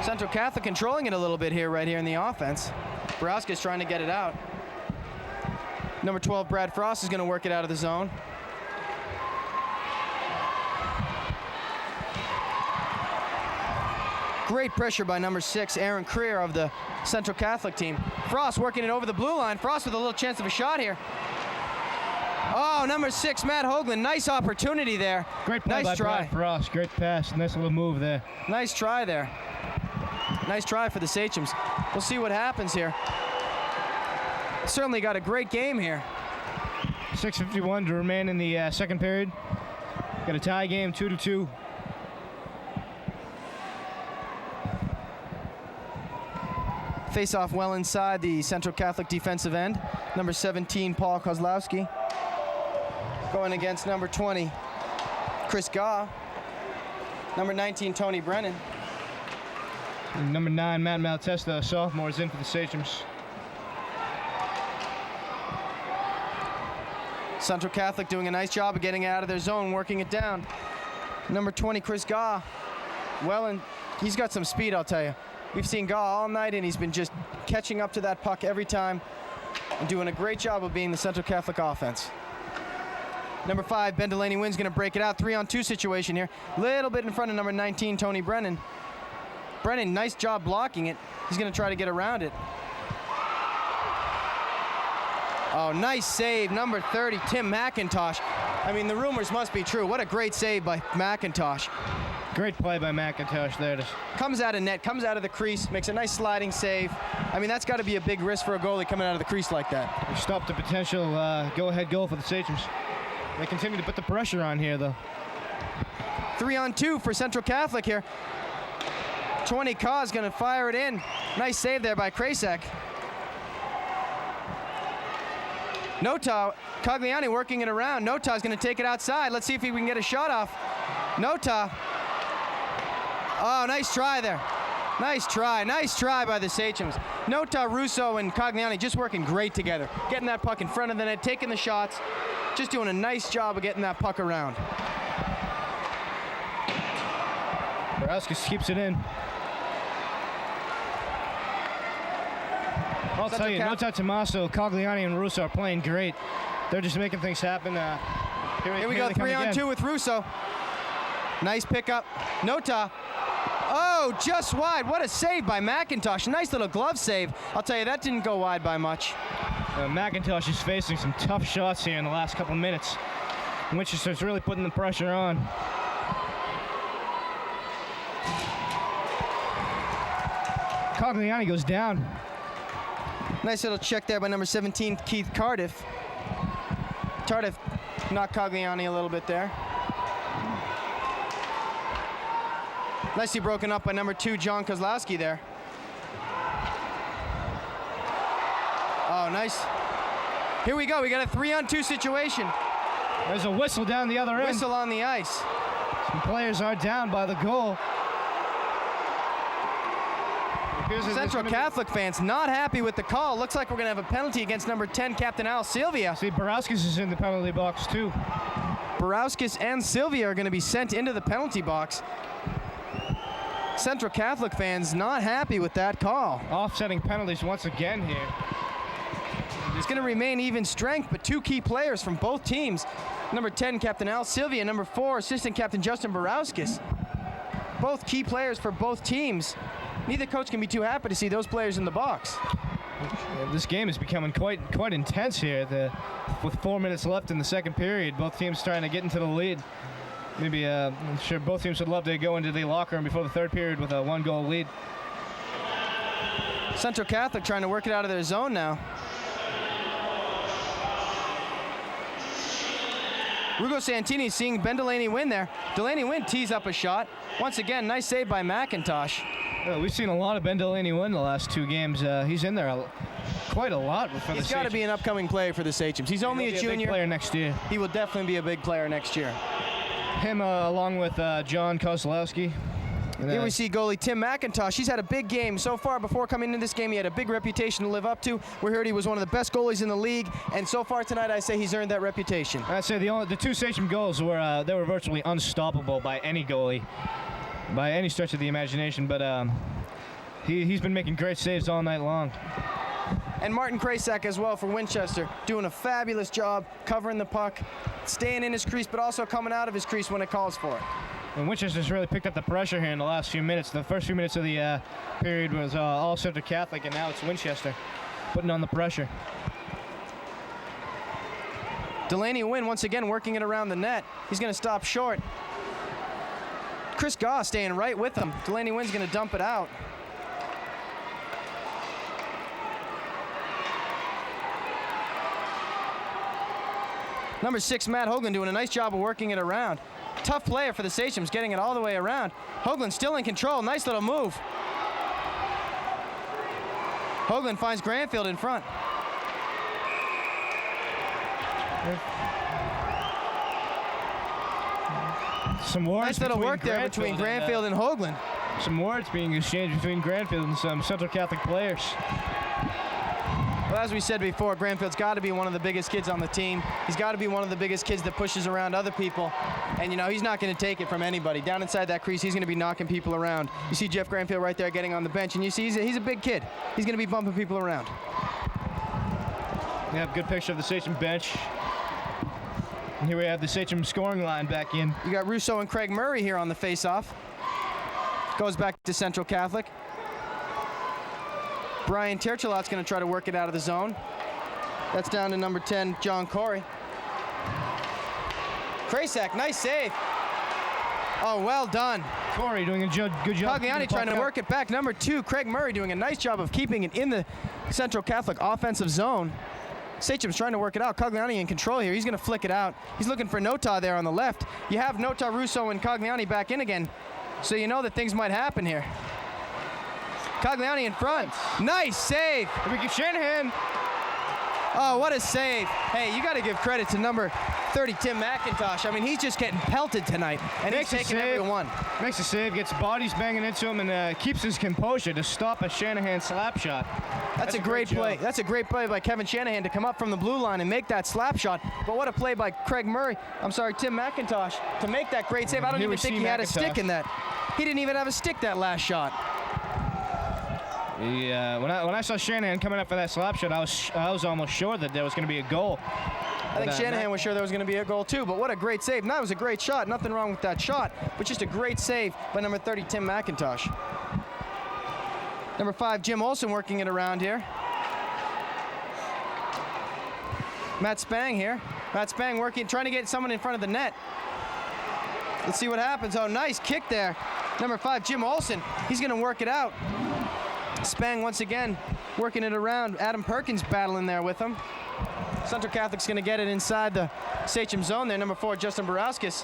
Central Catholic controlling it a little bit here, right here in the offense. Borowskis trying to get it out. Number 12, Brad Frost is going to work it out of the zone. Great pressure by number 6, Aaron Creer of the Central Catholic team. Frost working it over the blue line. Frost with a little chance of a shot here. Oh, number 6, Matt Hoagland. Nice opportunity there. Great play by Brad Frost. Great pass. Nice little move there. Nice try there. Nice try for the Sachems. We'll see what happens here. Certainly got a great game here. 6:51 to remain in the second period. Got a tie game, 2-2. Face off well inside the Central Catholic defensive end. Number 17, Paul Kozlowski. Going against number 20, Chris Gaw. Number 19, Tony Brennan. And number 9, Matt Maltesta, sophomore, is in for the Sachems. Central Catholic doing a nice job of getting out of their zone, working it down. Number 20, Chris Gaw. Well, and he's got some speed, I'll tell you. We've seen Gaw all night, and he's been just catching up to that puck every time and doing a great job of being the Central Catholic offense. Number 5, Ben Delaney-Wynn's going to break it out. 3-on-2 situation here. Little bit in front of number 19, Tony Brennan. Brennan, nice job blocking it. He's going to try to get around it. Oh, nice save. Number 30, Tim McIntosh. I mean, the rumors must be true. What a great save by McIntosh. Great play by McIntosh there. Comes out of net, comes out of the crease, makes a nice sliding save. I mean, that's got to be a big risk for a goalie coming out of the crease like that. They stopped the potential go-ahead goal for the Sachems. They continue to put the pressure on here, though. 3-on-2 for Central Catholic here. 20 Kaw is going to fire it in. Nice save there by Krasek. Nota, Cogliani working it around. Nota is going to take it outside. Let's see if we can get a shot off. Nota. Oh, nice try there. Nice try by the Sachems. Nota, Russo, and Cogliani just working great together. Getting that puck in front of the net, taking the shots, just doing a nice job of getting that puck around. Borowskis keeps it in. I'll tell you, Nota, Tommaso, Cogliani, and Russo are playing great. They're just making things happen. Here we go, 3-on-2 with Russo. Nice pickup. Nota. Oh, just wide. What a save by McIntosh. Nice little glove save. I'll tell you, that didn't go wide by much. McIntosh is facing some tough shots here in the last couple minutes. Winchester's really putting the pressure on. Cogliani goes down. Nice little check there by number 17, Keith Cardiff. Tardif knocked Cogliani a little bit there. Nicely broken up by number 2, John Kozlowski there. Oh, nice. Here we go. We got a 3-on-2 situation. There's a whistle down the other end. Whistle on the ice. Some players are down by the goal. Central Catholic fans not happy with the call. Looks like we're going to have a penalty against number 10, Captain Al Silvia. See, Borowskis is in the penalty box, too. Borowskis and Silvia are going to be sent into the penalty box. Central Catholic fans not happy with that call. Offsetting penalties once again here. It's going to remain even strength, but 2 key players from both teams. Number 10, Captain Al Silvia. Number 4, Assistant Captain Justin Borowskis. Both key players for both teams. Neither coach can be too happy to see those players in the box. This game is becoming quite intense here. With 4 minutes left in the second period, both teams trying to get into the lead. Maybe I'm sure both teams would love to go into the locker room before the third period with a 1-goal lead. Central Catholic trying to work it out of their zone now. Rugo Santini seeing Ben Delaney-Wynn there. Delaney-Wynn tees up a shot. Once again, nice save by McIntosh. We've seen a lot of Ben Delaney-Wynn the last 2 games. He's in there quite a lot for the He's got to be an upcoming player for the Sachems. He's only a junior. Big player next year. He will definitely be a big player next year. Him along with John Kozlowski. Here we see goalie Tim McIntosh. He's had a big game so far. Before coming into this game, he had a big reputation to live up to. We heard he was one of the best goalies in the league, and so far tonight, I say he's earned that reputation. I'd say the two Sachem goals were they were virtually unstoppable by any goalie, by any stretch of the imagination. But he's been making great saves all night long. And Martin Krasak as well for Winchester, doing a fabulous job covering the puck, staying in his crease, but also coming out of his crease when it calls for it. And Winchester's really picked up the pressure here in the last few minutes. The first few minutes of the period was all Central Catholic, and now it's Winchester putting on the pressure. Delaney Wynn once again working it around the net. He's going to stop short. Chris Goss staying right with him. Delaney Wynn's going to dump it out. Number 6, Matt Hoagland, doing a nice job of working it around. Tough player for the Sachems, getting it all the way around. Hoagland still in control. Nice little move. Hoagland finds Granfield in front. Some words nice little work there between Granfield and Hoagland. Some words being exchanged between Granfield and some Central Catholic players. Well, as we said before, Granfield's got to be one of the biggest kids on the team. He's got to be one of the biggest kids that pushes around other people. And, you know, he's not going to take it from anybody. Down inside that crease, he's going to be knocking people around. You see Jeff Granfield right there getting on the bench, and you see he's a big kid. He's going to be bumping people around. We have a good picture of the Sachem bench. And here we have the Sachem scoring line back in. You got Russo and Craig Murray here on the face-off. Goes back to Central Catholic. Brian Terchelot's going to try to work it out of the zone. That's down to number 10, John Corey. Krasak, nice save. Oh, well done. Corey doing a good job. Cogliani trying to work it back. Number 2, Craig Murray doing a nice job of keeping it in the Central Catholic offensive zone. Sachem's trying to work it out. Cogliani in control here. He's going to flick it out. He's looking for Nota there on the left. You have Nota, Russo, and Cogliani back in again, so you know that things might happen here. Cogliani in front. Nice save. Ricky Shanahan. Oh, what a save. Hey, you got to give credit to number 30, Tim McIntosh. I mean, he's just getting pelted tonight, and he's taking every one. Makes a save, gets bodies banging into him, and keeps his composure to stop a Shanahan slap shot. That's a great play. That's a great play by Kevin Shanahan to come up from the blue line and make that slap shot. But what a play by Tim McIntosh to make that great save. I don't even think he had a stick in that. He didn't even have a stick that last shot. Yeah, when I saw Shanahan coming up for that slap shot, I was almost sure that there was going to be a goal. I think Shanahan was sure there was going to be a goal too, but what a great save. And that was a great shot. Nothing wrong with that shot, but just a great save by number 30, Tim McIntosh. Number 5, Jim Olsen working it around here. Matt Spang here. Matt Spang trying to get someone in front of the net. Let's see what happens. Oh, nice kick there. Number 5, Jim Olsen. He's going to work it out. Spang once again working it around. Adam Perkins battling there with him. Central Catholic's going to get it inside the Sachem zone there. Number 4, Justin Borowskis.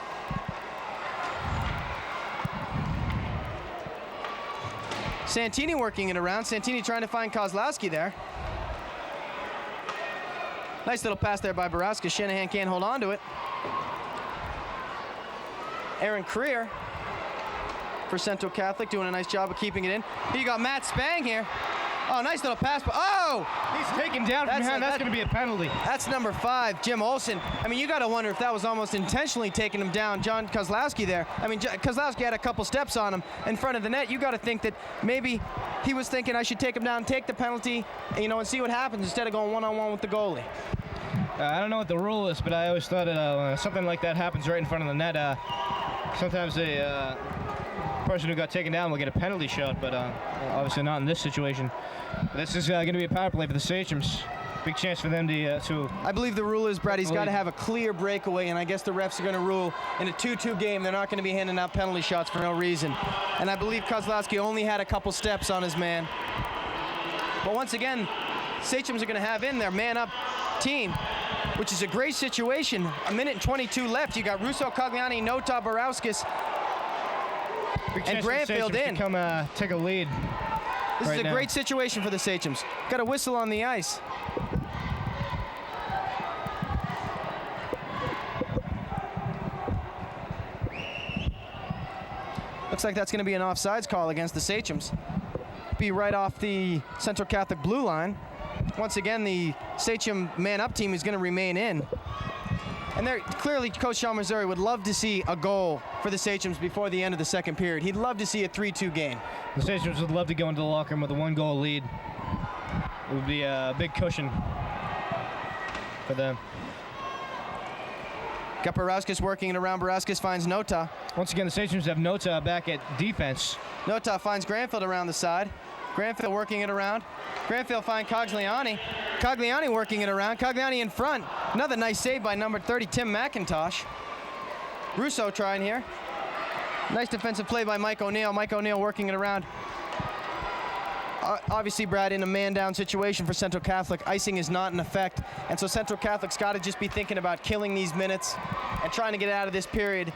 Santini working it around. Santini trying to find Kozlowski there. Nice little pass there by Borowskis. Shanahan can't hold on to it. Aaron Creer for Central Catholic doing a nice job of keeping it in. Here you got Matt Spang here. Oh, nice little pass. Oh! He's taken down from behind. That's going to be a penalty. That's number 5, Jim Olsen. I mean, you got to wonder if that was almost intentionally taking him down, John Kozlowski there. I mean, Kozlowski had a couple steps on him in front of the net. You got to think that maybe he was thinking I should take him down, take the penalty, and see what happens instead of going one-on-one with the goalie. I don't know what the rule is, but I always thought something like that happens right in front of the net. Sometimes the person who got taken down will get a penalty shot, but obviously not in this situation. But this is going to be a power play for the Sachems. Big chance for them to I believe the rule is, Brad, he's got to have a clear breakaway, and I guess the refs are going to rule in a 2-2 game they're not going to be handing out penalty shots for no reason. And I believe Kozlowski only had a couple steps on his man. But once again, Sachems are going to have in their man-up team, which is a great situation. A minute and 22 left. You got Russo, Cogliani, Nota, Borowskis, and Granfield in. Come take a lead. This right is a now. great situation for the Sachems. Got a whistle on the ice. Looks like that's going to be an offsides call against the Sachems. Be right off the Central Catholic blue line. Once again, the Sachem man-up team is going to remain in. And there, clearly, Coach Sean Missouri would love to see a goal for the Sachems before the end of the second period. He'd love to see a 3-2 game. The Sachems would love to go into the locker room with a 1-goal lead. It would be a big cushion for them. Got Barauskas working it around. Barauskas finds Nota. Once again, the Sachems have Nota back at defense. Nota finds Granfield around the side. Granfield working it around. Granfield finds Cogliani. Cogliani working it around. Cogliani in front. Another nice save by number 30, Tim McIntosh. Russo trying here. Nice defensive play by Mike O'Neill. Mike O'Neill working it around. Obviously, Brad, in a man-down situation for Central Catholic, icing is not in effect, and so Central Catholic's got to just be thinking about killing these minutes and trying to get out of this period,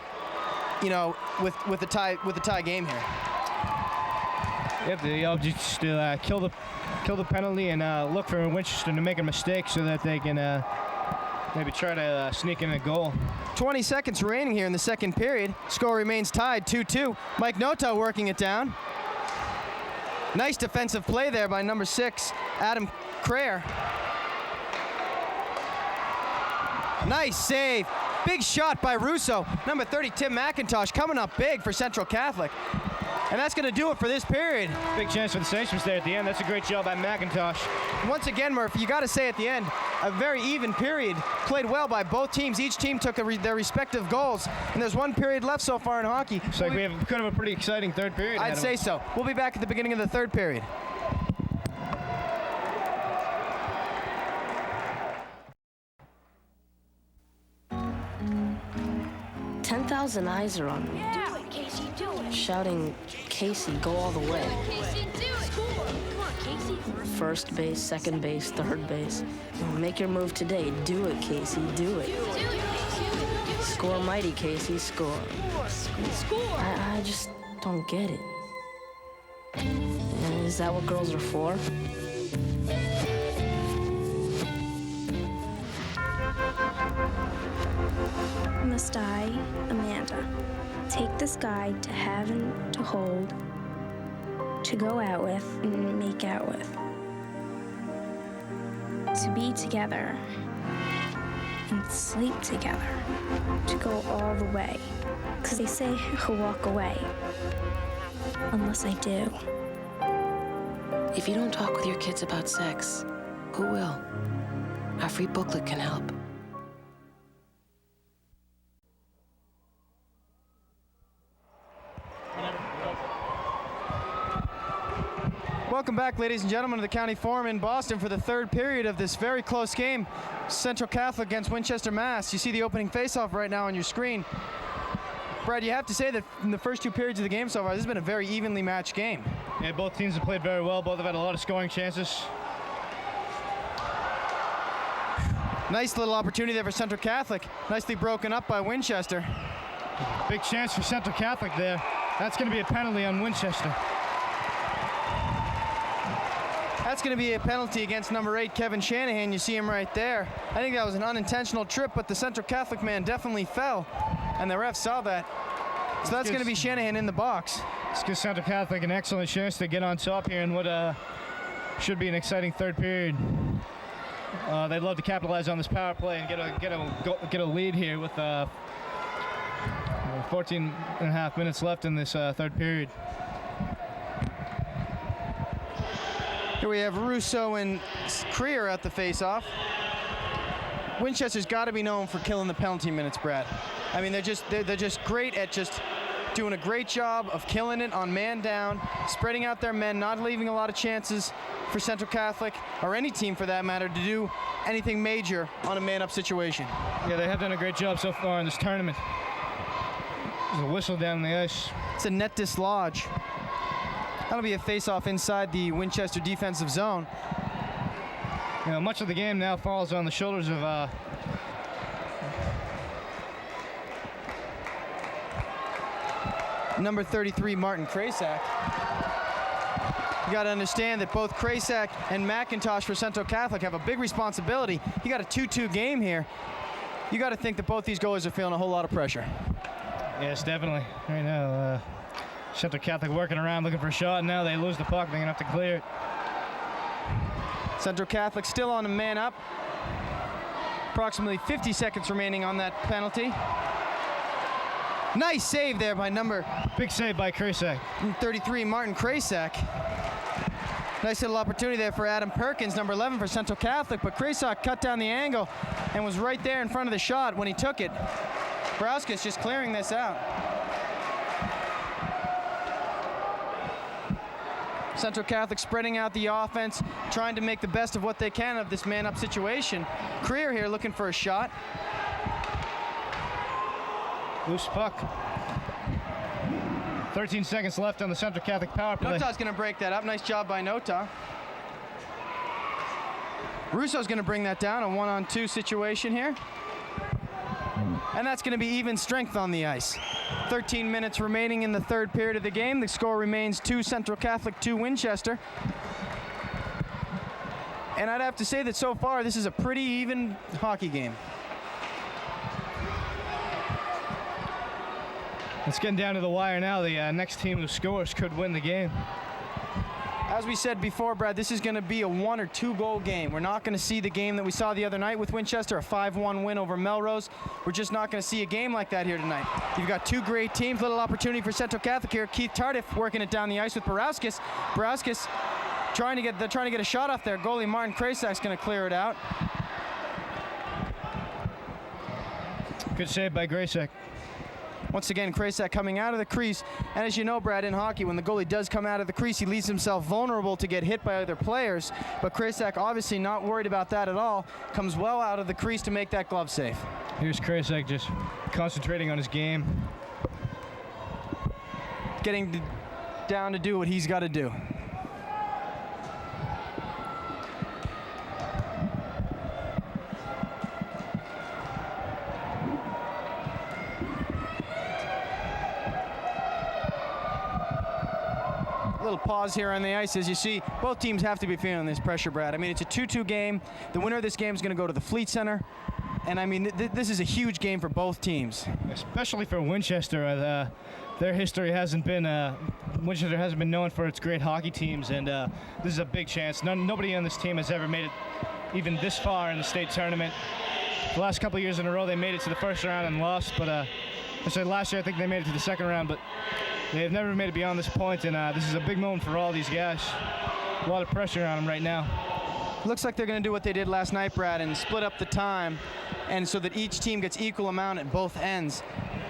you know, with the tie game here. Yep, they'll just kill the penalty and look for Winchester to make a mistake so that they can maybe try to sneak in a goal. 20 seconds remaining here in the second period. Score remains tied 2-2. Mike Nota working it down. Nice defensive play there by number 6, Adam Crayer. Nice save. Big shot by Russo. Number 30, Tim McIntosh, coming up big for Central Catholic. And that's going to do it for this period. Big chance for the Sachems there at the end. That's a great job by McIntosh. Once again, Murphy, you got to say at the end, a very even period. Played well by both teams. Each team took their respective goals. And there's one period left so far in hockey. Looks like we have kind of a pretty exciting third period. I'd say so. We'll be back at the beginning of the third period. Ten 10,000 eyes are on me. Do it, Casey, do it. Shouting, Casey, go all the way. Casey, do it. Score. Come on, Casey. First base, second base, third base. Make your move today. Do it, Casey, do it. Do it, Casey. Score mighty, Casey, score. Score. I just don't get it. Is that what girls are for? Must I, Amanda, take this guy to heaven to hold, to go out with and make out with, to be together and sleep together, to go all the way, 'cause they say he'll walk away, unless I do. If you don't talk with your kids about sex, who will? Our free booklet can help. Welcome back, ladies and gentlemen, to the County Forum in Boston for the third period of this very close game. Central Catholic against Winchester, Mass. You see the opening faceoff right now on your screen. Brad, you have to say that in the first two periods of the game so far, this has been a very evenly matched game. Yeah, both teams have played very well. Both have had a lot of scoring chances. Nice little opportunity there for Central Catholic. Nicely broken up by Winchester. Big chance for Central Catholic there. That's going to be a penalty on Winchester. That's going to be a penalty against number 8, Kevin Shanahan. You see him right there. I think that was an unintentional trip, but the Central Catholic man definitely fell, and the ref saw that. So that's going to be Shanahan in the box. This gives Central Catholic an excellent chance to get on top here in what should be an exciting third period. They'd love to capitalize on this power play and get a lead here with 14 and a half minutes left in this third period. Here we have Russo and Creer at the face-off. Winchester's got to be known for killing the penalty minutes, Brad. I mean, they're just great at just doing a great job of killing it on man down, spreading out their men, not leaving a lot of chances for Central Catholic, or any team for that matter, to do anything major on a man-up situation. Yeah, they have done a great job so far in this tournament. There's a whistle down the ice. It's a net dislodge. That'll be a face-off inside the Winchester defensive zone. You know, much of the game now falls on the shoulders of number 33, Martin Krasak. You got to understand that both Krasak and McIntosh for Central Catholic have a big responsibility. You got a 2-2 game here. You got to think that both these goalies are feeling a whole lot of pressure. Yes, definitely. Right now, Central Catholic working around looking for a shot, and now they lose the puck. They're going to have to clear it. Central Catholic still on a man up. Approximately 50 seconds remaining on that penalty. Nice save there by number Big save by Krasak. 33, Martin Krasak. Nice little opportunity there for Adam Perkins, number 11 for Central Catholic, but Krasak cut down the angle and was right there in front of the shot when he took it. Brauskis just clearing this out. Central Catholic spreading out the offense, trying to make the best of what they can of this man-up situation. Creer here looking for a shot. Loose puck. 13 seconds left on the Central Catholic power play. Nota's going to break that up. Nice job by Nota. Russo's going to bring that down, a 1-on-2 situation here. And that's going to be even strength on the ice. 13 minutes remaining in the third period of the game. The score remains 2 Central Catholic, 2 Winchester. And I'd have to say that so far this is a pretty even hockey game. It's getting down to the wire now. The next team who scores could win the game. As we said before, Brad, this is going to be a 1 or 2 goal game. We're not going to see the game that we saw the other night with Winchester, a 5-1 win over Melrose. We're just not going to see a game like that here tonight. You've got 2 great teams. Little opportunity for Central Catholic here. Keith Tardif working it down the ice with Borowskis. Borowskis trying to get a shot off there. Goalie Martin Krasak's going to clear it out. Good save by Krasak. Once again, Krasak coming out of the crease. And as you know, Brad, in hockey, when the goalie does come out of the crease, he leaves himself vulnerable to get hit by other players. But Krasak obviously not worried about that at all. Comes well out of the crease to make that glove save. Here's Krasak just concentrating on his game. Getting down to do what he's got to do. Little pause here on the ice. As you see, both teams have to be feeling this pressure, Brad. I mean, it's a 2-2 game. The winner of this game is going to go to the Fleet Center. And I mean, this is a huge game for both teams. Especially for Winchester. Their history hasn't been, Winchester hasn't been known for its great hockey teams, and this is a big chance. Nobody on this team has ever made it even this far in the state tournament. The last couple of years in a row, they made it to the first round and lost, but last year I think they made it to the second round, but they've never made it beyond this point, and this is a big moment for all these guys. A lot of pressure on them right now. Looks like they're going to do what they did last night, Brad, and split up the time, and so that each team gets equal amount at both ends.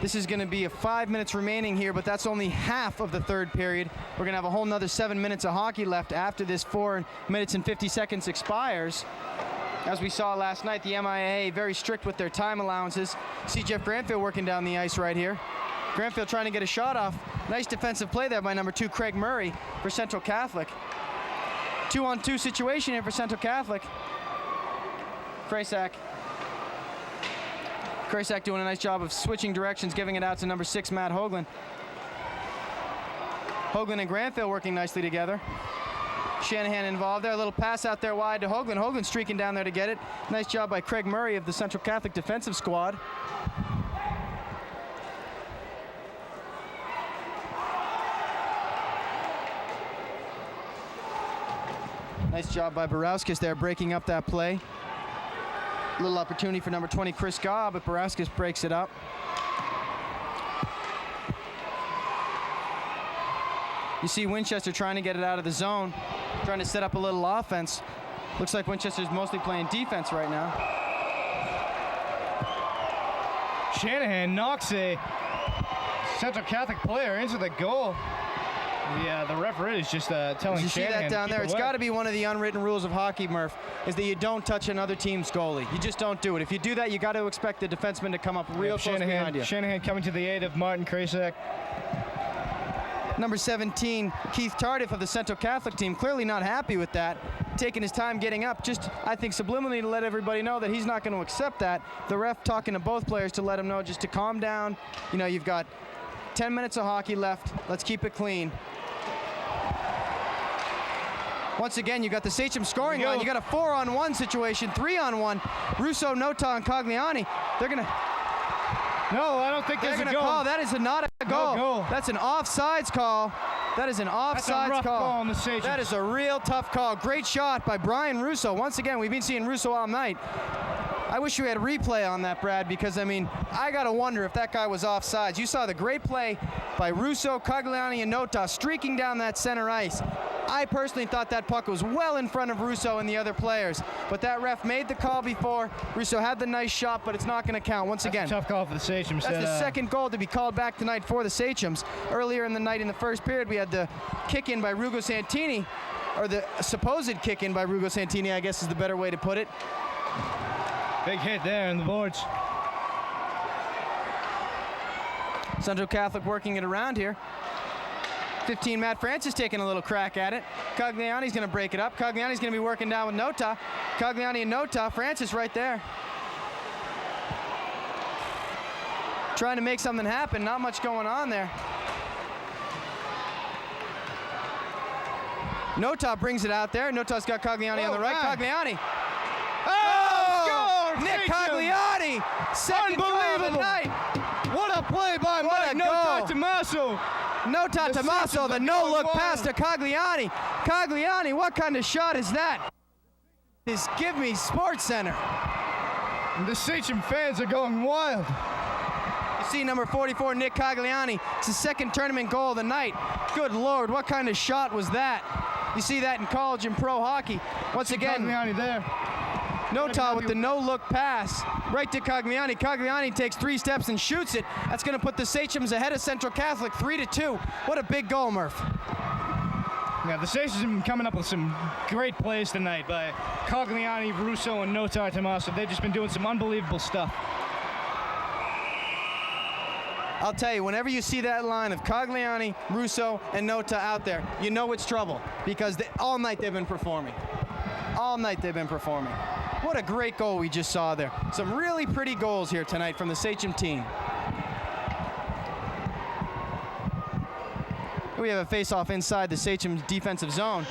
This is going to be 5 minutes remaining here, but that's only half of the third period. We're going to have a whole nother 7 minutes of hockey left after this 4 minutes and 50 seconds expires. As we saw last night, the MIA very strict with their time allowances. See Jeff Granfield working down the ice right here. Granfield trying to get a shot off. Nice defensive play there by number 2, Craig Murray for Central Catholic. 2-on-2 situation here for Central Catholic. Krasak doing a nice job of switching directions, giving it out to number 6, Matt Hoagland. Hoagland and Granfield working nicely together. Shanahan involved there. A little pass out there wide to Hoagland. Hoagland streaking down there to get it. Nice job by Craig Murray of the Central Catholic defensive squad. Nice job by Borowskis there, breaking up that play. Little opportunity for number 20, Chris Gaw, but Borowskis breaks it up. You see Winchester trying to get it out of the zone, trying to set up a little offense. Looks like Winchester's mostly playing defense right now. Shanahan knocks a Central Catholic player into the goal. The referee is just telling you Shanahan. See that down there? It's got to be one of the unwritten rules of hockey, Murph, is that you don't touch another team's goalie. You just don't do it. If you do that, you got to expect the defenseman to come up real close behind you. Shanahan coming to the aid of Martin Krasak. Number 17, Keith Tardif of the Central Catholic team, clearly not happy with that. Taking his time getting up, just, I think, subliminally to let everybody know that he's not going to accept that. The ref talking to both players to let them know just to calm down. You know, you've got 10 minutes of hockey left. Let's keep it clean. Once again, you got the Sachem scoring line. You got a 4-on-1 situation, 3-on-1. Russo, Nota, and Cogliani. They're going to... No, I don't think They're there's a going to goal. call. That is not a goal. No goal. That's an offsides call. That is an offsides That's a rough call. call on the Sachems. That is a real tough call. Great shot by Brian Russo. Once again, we've been seeing Russo all night. I wish we had replay on that, Brad, because, I mean, I got to wonder if that guy was offsides. You saw the great play by Russo, Cogliani, and Nota streaking down that center ice. I personally thought that puck was well in front of Russo and the other players, but that ref made the call before. Russo had the nice shot, but it's not going to count. Once again, That's a tough call for the Sachems. that's the second goal to be called back tonight for the Sachems. Earlier in the night, in the first period, we had the kick-in by Rugo Santini, or the supposed kick-in by Rugo Santini, I guess is the better way to put it. Big hit there on the boards. Central Catholic working it around here. 15, Matt Francis taking a little crack at it. Cogliani's going to break it up. Cogliani's going to be working down with Nota. Cogliani and Nota. Francis right there. Trying to make something happen. Not much going on there. Nota brings it out there. Nota's got Cogliani on the right. Cogliani. Oh, Nick Cogliani! Second goal of the night. What a play by What a Mike goal. Nota Tommaso. Nota The Tommaso, Sachems the are no-look going pass to wild. Cogliani. Cogliani, what kind of shot is that? Is Give Me Sports Center. And the Sachem fans are going wild. You see number 44, Nick Cogliani. It's his second tournament goal of the night. Good Lord, what kind of shot was that? You see that in college and pro hockey. Once again, Cogliani there. Nota with the no-look pass right to Cogliani. Cogliani takes 3 steps and shoots it. That's going to put the Sachems ahead of Central Catholic, 3-2. What a big goal, Murph. Yeah, the Sachems have been coming up with some great plays tonight by Cogliani, Russo, and Nota Tommaso. They've just been doing some unbelievable stuff. I'll tell you, whenever you see that line of Cogliani, Russo, and Nota out there, you know it's trouble because all night they've been performing. All night they've been performing. What a great goal we just saw there. Some really pretty goals here tonight from the Sachem team. We have a face-off inside the Sachem defensive zone.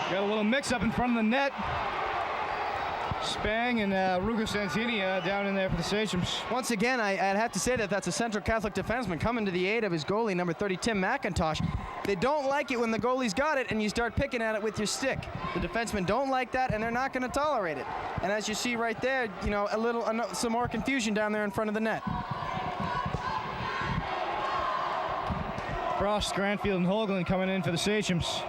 Got a little mix-up in front of the net. Spang and Rugo Santini down in there for the Sachems. Once again, I'd have to say that that's a Central Catholic defenseman coming to the aid of his goalie, number 30, Tim McIntosh. They don't like it when the goalie's got it and you start picking at it with your stick. The defensemen don't like that, and they're not going to tolerate it. And as you see right there, you know, some more confusion down there in front of the net. Frost, Granfield, and Hoagland coming in for the Sachems.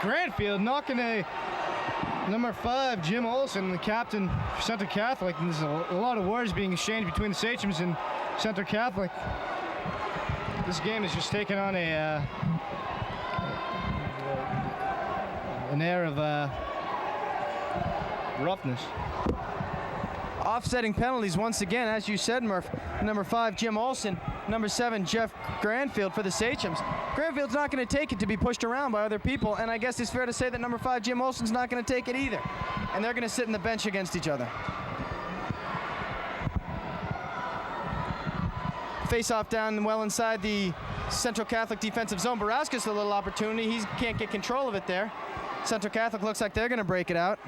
Granfield knocking a number 5, Jim Olsen, the captain for Central Catholic. And there's a lot of words being exchanged between the Sachems and Central Catholic. This game is just taking on an air of roughness. Offsetting penalties once again, as you said, Murph. Number 5, Jim Olsen. Number 7, Jeff Granfield for the Sachems. Granfield's not going to take it to be pushed around by other people, and I guess it's fair to say that number 5, Jim Olsen's not going to take it either. And they're going to sit in the bench against each other. Face-off down well inside the Central Catholic defensive zone. Borowski's a little opportunity. He can't get control of it there. Central Catholic looks like they're going to break it out.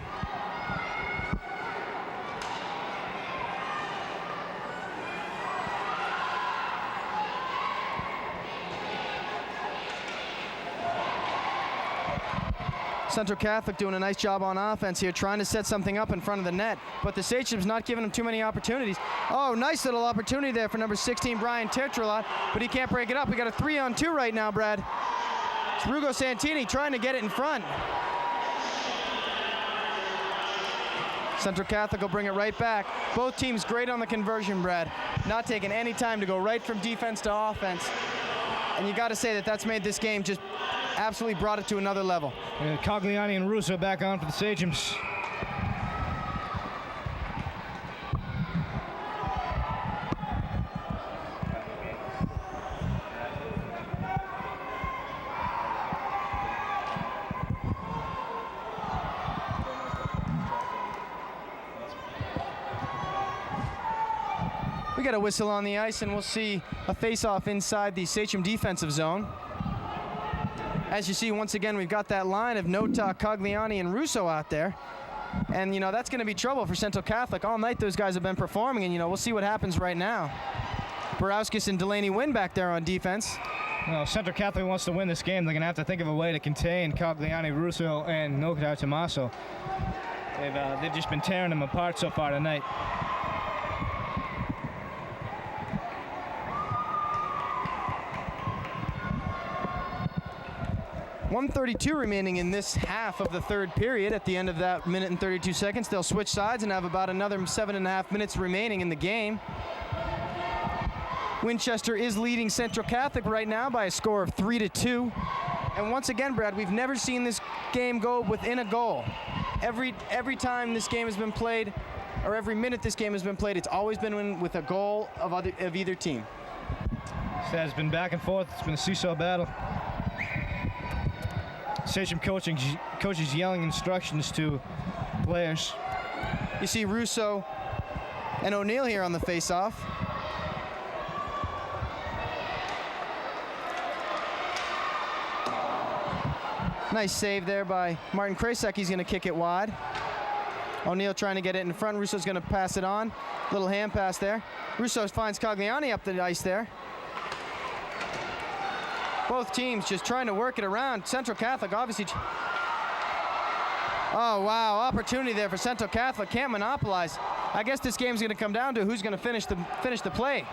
Central Catholic doing a nice job on offense here, trying to set something up in front of the net, but the Sachems not giving them too many opportunities. Oh, nice little opportunity there for number 16, Brian Tertrelot, but he can't break it up. We got a 3-on-2 right now, Brad. It's Rugo Santini trying to get it in front. Central Catholic will bring it right back. Both teams great on the conversion, Brad. Not taking any time to go right from defense to offense. And you got to say that that's made this game just absolutely brought it to another level. Cogliani and Russo back on for the Sachems. We got a whistle on the ice, and we'll see a face-off inside the Sachem defensive zone. As you see, once again, we've got that line of Nota, Cogliani, and Russo out there. And, you know, that's going to be trouble for Central Catholic. All night those guys have been performing, and, you know, we'll see what happens right now. Borowskis and Delaney win back there on defense. Well, Central Catholic wants to win this game. They're going to have to think of a way to contain Cogliani, Russo, and Nota Tommaso. They've just been tearing them apart so far tonight. .132 remaining in this half of the third period. At the end of that minute and 32 seconds, they'll switch sides and have about another 7.5 minutes remaining in the game. Winchester is leading Central Catholic right now by a score of 3-2. And once again, Brad, we've never seen this game go within a goal. Every time this game has been played, or every minute this game has been played, it's always been with a goal of either team. It's been back and forth. It's been a seesaw battle. Sachem coaches yelling instructions to players. You see Russo and O'Neill here on the face-off. Nice save there by Martin Krasek. He's going to kick it wide. O'Neill trying to get it in front. Russo's going to pass it on. Little hand pass there. Russo finds Cogliani up the ice there. Both teams just trying to work it around. Central Catholic obviously. Oh, wow. Opportunity there for Central Catholic. Can't monopolize. I guess this game's going to come down to who's going to finish the play.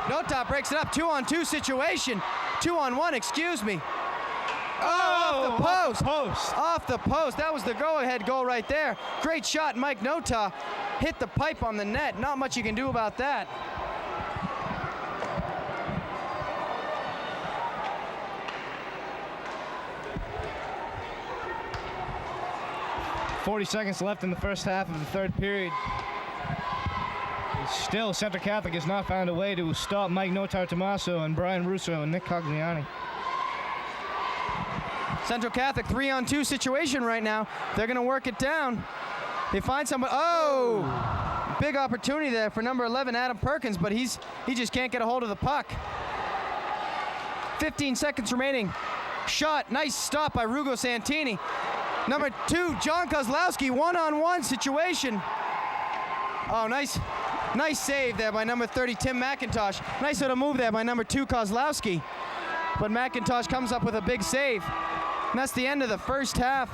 Nota breaks it up. 2-on-2 situation. 2-on-1, excuse me. Oh, off the post. Off the post. That was the go-ahead goal right there. Great shot. Mike Nota hit the pipe on the net. Not much you can do about that. .40 seconds left in the first half of the third period. Still, Central Catholic has not found a way to stop Mike Notar Tommaso and Brian Russo and Nick Cogliani. Central Catholic 3-on-2 situation right now. They're going to work it down. They find somebody. Oh! Big opportunity there for number 11, Adam Perkins, but he just can't get a hold of the puck. 15 seconds remaining. Shot. Nice stop by Rugo Santini. Number 2, John Kozlowski, 1-on-1 situation. Oh, nice save there by number 30, Tim McIntosh. Nice little move there by number 2, Kozlowski. But McIntosh comes up with a big save. And that's the end of the first half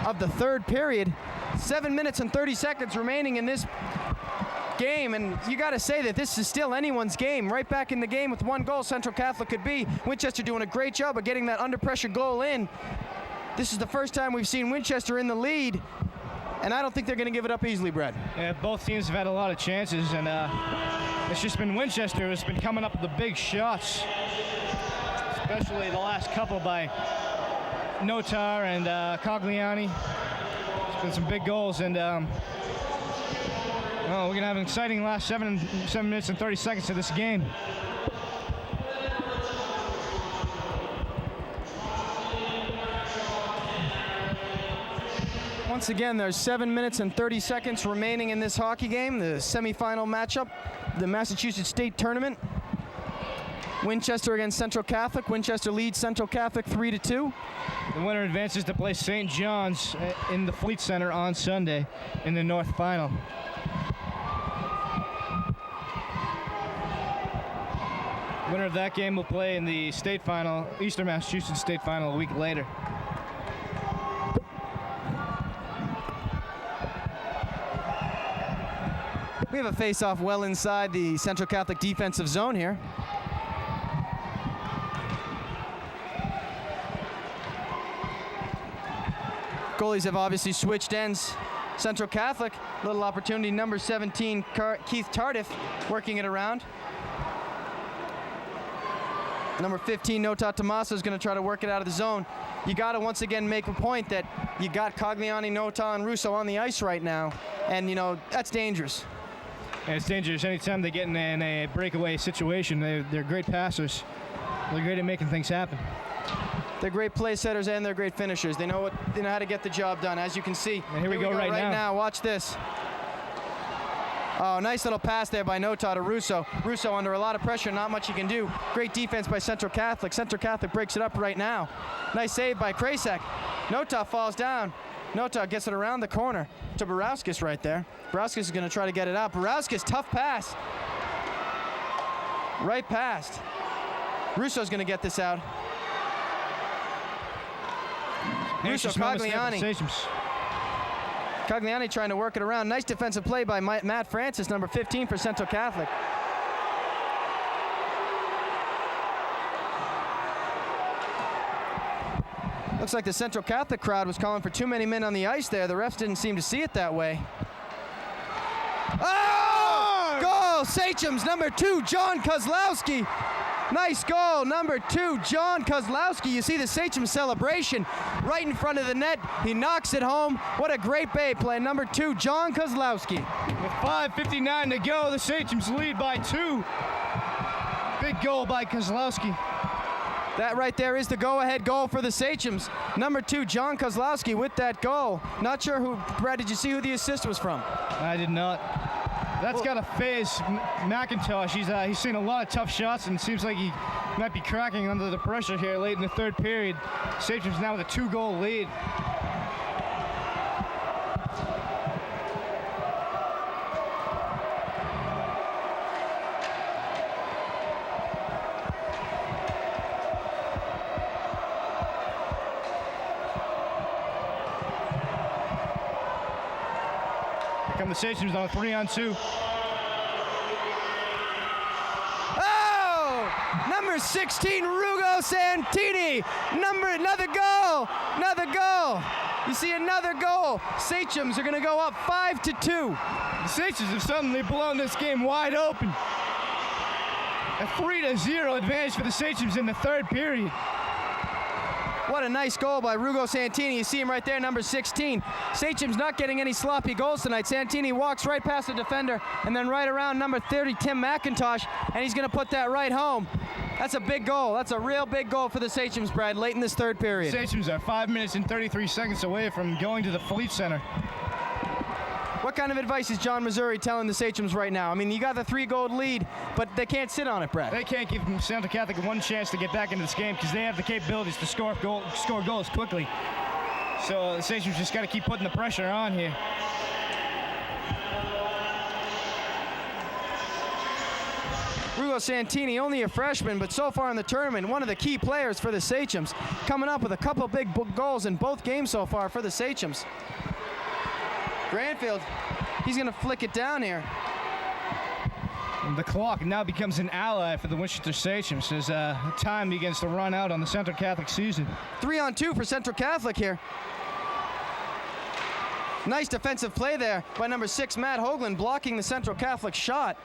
of the third period. 7 minutes and 30 seconds remaining in this game, and you got to say that this is still anyone's game. Right back in the game with one goal, Central Catholic could be. Winchester doing a great job of getting that under pressure goal in. This is the first time we've seen Winchester in the lead, and I don't think they're going to give it up easily, Brad. Yeah, both teams have had a lot of chances, and it's just been Winchester who's been coming up with the big shots, especially the last couple by Notar and Cogliani. It's been some big goals, and we're going to have an exciting last 7 minutes and 30 seconds of this game. Once again, there's 7 minutes and 30 seconds remaining in this hockey game, the semifinal matchup, the Massachusetts State Tournament. Winchester against Central Catholic. Winchester leads Central Catholic 3-2. The winner advances to play St. John's in the Fleet Center on Sunday in the North Final. Winner of that game will play in the state final, Eastern Massachusetts State Final, a week later. We have a face-off well inside the Central Catholic defensive zone here. Goalies have obviously switched ends. Central Catholic, little opportunity, number 17, Keith Tardif, working it around. Number 15, Nota Tommaso, is going to try to work it out of the zone. You got to once again make a point that you got Cogliani, Nota, and Russo on the ice right now, and that's dangerous. And it's dangerous anytime they get in a breakaway situation. They're great passers. They're great at making things happen. They're great play setters and they're great finishers. They know how to get the job done, as you can see. And here we go right now. Watch this. Oh, nice little pass there by Nota to Russo. Russo under a lot of pressure, not much he can do. Great defense by Central Catholic. Central Catholic breaks it up right now. Nice save by Krasek. Nota falls down. Nota gets it around the corner to Borowskis right there. Borowskis is going to try to get it out. Borowskis, tough pass. Right past. Russo's going to get this out. Russo, Cogliani. Cogliani trying to work it around. Nice defensive play by Matt Francis, number 15 for Central Catholic. Looks like the Central Catholic crowd was calling for too many men on the ice there. The refs didn't seem to see it that way. Oh! Goal! Sachem's number 2, John Kozlowski. Nice goal, number 2, John Kozlowski. You see the Sachem celebration right in front of the net. He knocks it home. What a great bay play. Number 2, John Kozlowski. With 5:59 to go, the Sachems lead by 2. Big goal by Kozlowski. That right there is the go-ahead goal for the Sachems. Number 2, John Kozlowski with that goal. Not sure who, Brad, did you see who the assist was from? I did not. That's got to phase McIntosh. He's seen a lot of tough shots and seems like he might be cracking under the pressure here late in the third period. Sachems now with a 2-goal lead. The Sachems on a 3-on-2. Oh! Number 16, Rugo Santini. Another goal. You see another goal. Sachems are going to go up 5-2. The Sachems have suddenly blown this game wide open. A 3-0 advantage for the Sachems in the third period. What a nice goal by Rugo Santini. You see him right there, number 16. Sachem's not getting any sloppy goals tonight. Santini walks right past the defender and then right around number 30, Tim McIntosh, and he's going to put that right home. That's a big goal. That's a real big goal for the Sachems, Brad, late in this third period. Sachems are 5 minutes and 33 seconds away from going to the Fleet Center. What kind of advice is John Missouri telling the Sachems right now? I mean, you got the 3-goal lead, but they can't sit on it, Brad. They can't give Central Catholic one chance to get back into this game because they have the capabilities to score goals quickly. So the Sachems just got to keep putting the pressure on here. Rugo Santini, only a freshman, but so far in the tournament, one of the key players for the Sachems, coming up with a couple big goals in both games so far for the Sachems. Granfield, he's going to flick it down here. And the clock now becomes an ally for the Winchester Sachems as time begins to run out on the Central Catholic season. 3-on-2 for Central Catholic here. Nice defensive play there by number 6, Matt Hoagland, blocking the Central Catholic shot.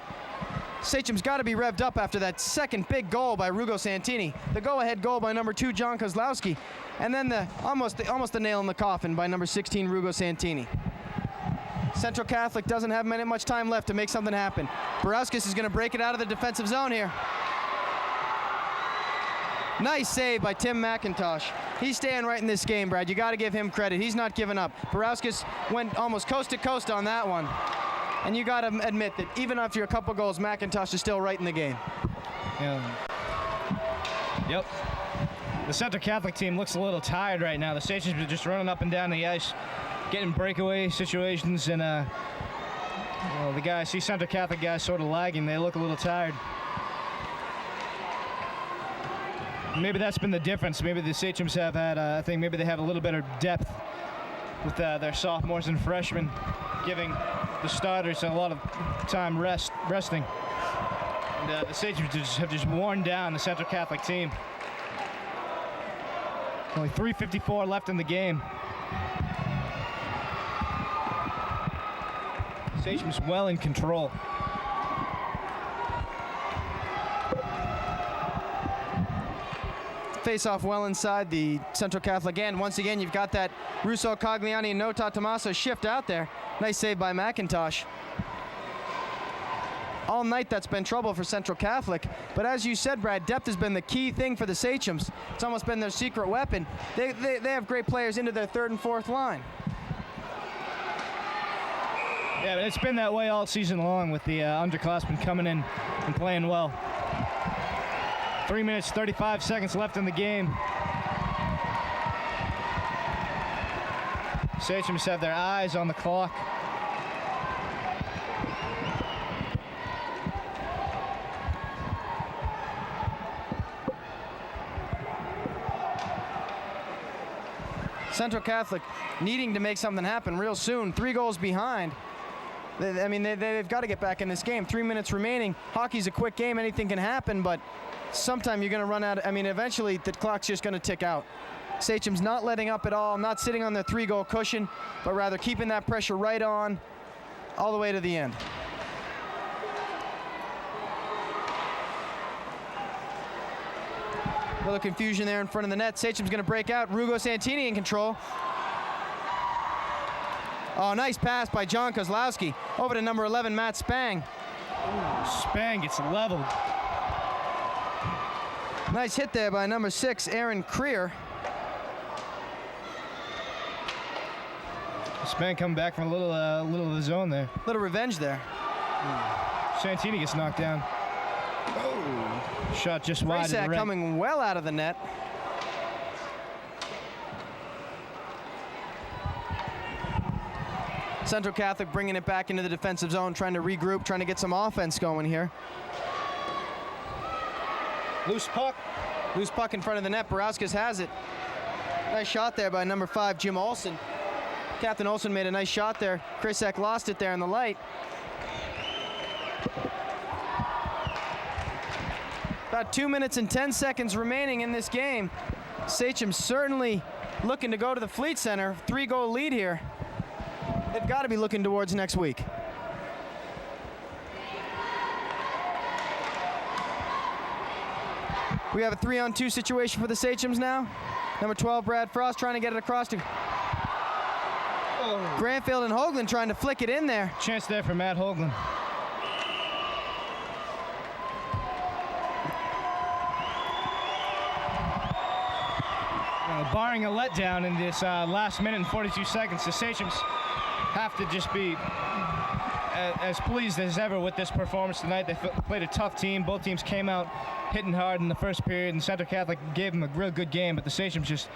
Sachem's got to be revved up after that second big goal by Rugo Santini. The go-ahead goal by number 2, John Kozlowski. And then almost the nail in the coffin by number 16, Rugo Santini. Central Catholic doesn't have much time left to make something happen. Borowskis is going to break it out of the defensive zone here. Nice save by Tim McIntosh. He's staying right in this game, Brad. You got to give him credit. He's not giving up. Borowskis went almost coast to coast on that one. And you got to admit that even after a couple goals, McIntosh is still right in the game. Yeah. Yep. The Central Catholic team looks a little tired right now. The Sachems are just running up and down the ice, getting breakaway situations, and the guys, see Central Catholic guys sort of lagging. They look a little tired. Maybe that's been the difference. Maybe the Sachems have had, I think maybe they have a little better depth with their sophomores and freshmen, giving the starters a lot of time resting. And the Sachems have just worn down the Central Catholic team. Only 3:54 left in the game. Sachems well in control. face off well inside the Central Catholic end. Once again, you've got that Russo, Cogliani, and Nota Tommaso shift out there. Nice save by McIntosh. All night that's been trouble for Central Catholic, but as you said, Brad, depth has been the key thing for the Sachems. It's almost been their secret weapon. They have great players into their third and fourth line. Yeah, but it's been that way all season long with the underclassmen coming in and playing well. 3 minutes, 35 seconds left in the game. Sachems have their eyes on the clock. Central Catholic needing to make something happen real soon. 3 goals behind. They've got to get back in this game. 3 minutes remaining. Hockey's a quick game. Anything can happen, but sometime you're going to run out. Eventually the clock's just going to tick out. Sachem's not letting up at all, not sitting on their 3-goal cushion, but rather keeping that pressure right on all the way to the end. A little confusion there in front of the net. Sachem's going to break out. Rugo Santini in control. Oh, nice pass by John Kozlowski. Over to number 11, Matt Spang. Spang gets leveled. Nice hit there by number 6, Aaron Creer. Spang coming back from a little of the zone there. Little revenge there. Santini gets knocked down. Shot just wide of the red. Coming well out of the net. Central Catholic bringing it back into the defensive zone, trying to regroup, trying to get some offense going here. Loose puck. Loose puck in front of the net. Barauskas has it. Nice shot there by number 5, Jim Olson. Captain Olson made a nice shot there. Krisek lost it there in the light. About 2 minutes and 10 seconds remaining in this game. Sachem certainly looking to go to the Fleet Center. 3-goal lead here. They've got to be looking towards next week. We have a 3-on-2 situation for the Sachems now. Number 12, Brad Frost, trying to get it across to Granfield, and Hoagland trying to flick it in there. Chance there for Matt Hoagland. Barring a letdown in this last minute and 42 seconds, the Sachems have to just be as pleased as ever with this performance tonight. They played a tough team. Both teams came out hitting hard in the first period, and Central Catholic gave them a real good game, but the Sachems just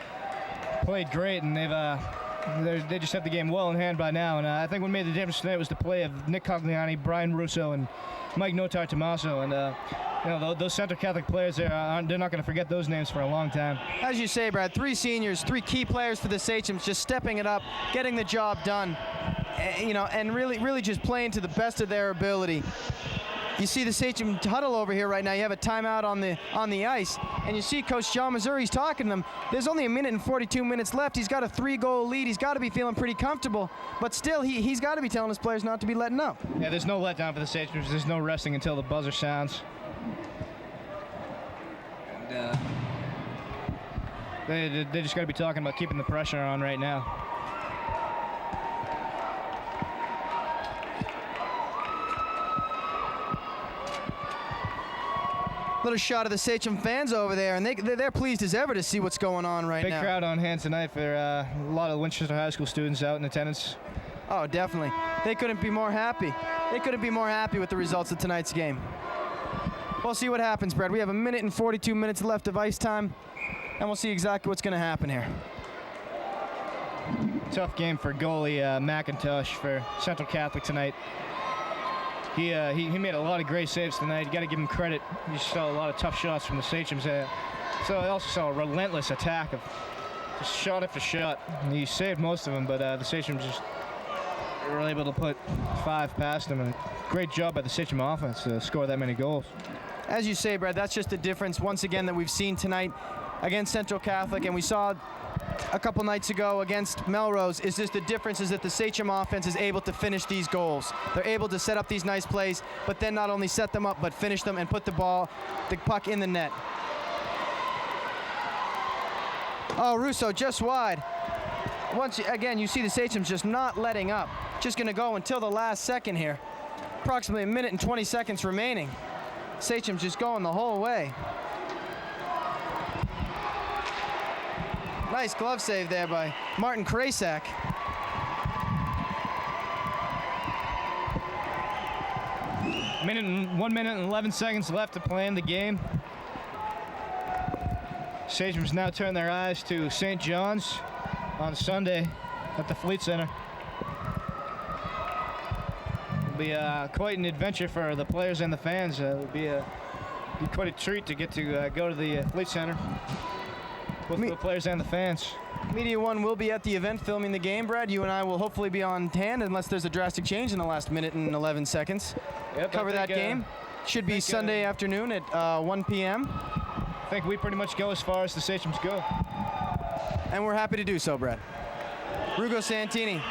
played great, and they just have the game well in hand by now. And I think what made the difference tonight was the play of Nick Cogliani, Brian Russo, and Mike Notar Tommaso. And those Central Catholic players, they're not going to forget those names for a long time. As you say, Brad, 3 seniors, 3 key players for the Sachems, just stepping it up, getting the job done, and really just playing to the best of their ability. You see the Sachem huddle over here right now. You have a timeout on the ice, and you see Coach John Missouri's talking to them. There's only 1 minute and 42 minutes left. He's got a 3-goal lead. He's got to be feeling pretty comfortable, but still, he's got to be telling his players not to be letting up. Yeah, there's no letdown for the Sachems. There's no resting until the buzzer sounds. And they just got to be talking about keeping the pressure on right now. Little shot of the Sachem fans over there, and they're pleased as ever to see what's going on right now. Big crowd on hand tonight for a lot of Winchester High School students out in attendance. Oh, definitely. They couldn't be more happy. They couldn't be more happy with the results of tonight's game. We'll see what happens, Brad. We have 1 minute and 42 minutes left of ice time, and we'll see exactly what's going to happen here. Tough game for goalie McIntosh for Central Catholic tonight. He made a lot of great saves tonight. You got to give him credit. You saw a lot of tough shots from the Sachems. So I also saw a relentless attack of just shot after shot. And he saved most of them, but the Sachems just were able to put 5 past him. And great job by the Sachem offense to score that many goals. As you say, Brad, that's just the difference once again that we've seen tonight against Central Catholic, and we saw a couple nights ago against Melrose. Is just the difference is that the Sachem offense is able to finish these goals. They're able to set up these nice plays, but then not only set them up, but finish them and put the puck in the net. Oh, Russo just wide. Again, you see the Sachems just not letting up. Just going to go until the last second here. Approximately a minute and 20 seconds remaining. Sachems just going the whole way. Nice glove save there by Martin Krasak. One minute and 11 seconds left to play in the game. Sachems now turn their eyes to St. John's on Sunday at the Fleet Center. It'll be quite an adventure for the players and the fans. It'll be quite a treat to get to go to the Fleet Center, both for the players and the fans. Media One will be at the event filming the game, Brad. You and I will hopefully be on hand unless there's a drastic change in the last minute and 11 seconds. Yep, Cover that game. Should be Sunday afternoon at 1 p.m. I think we pretty much go as far as the Sachems go. And we're happy to do so, Brad. Rugo Santini.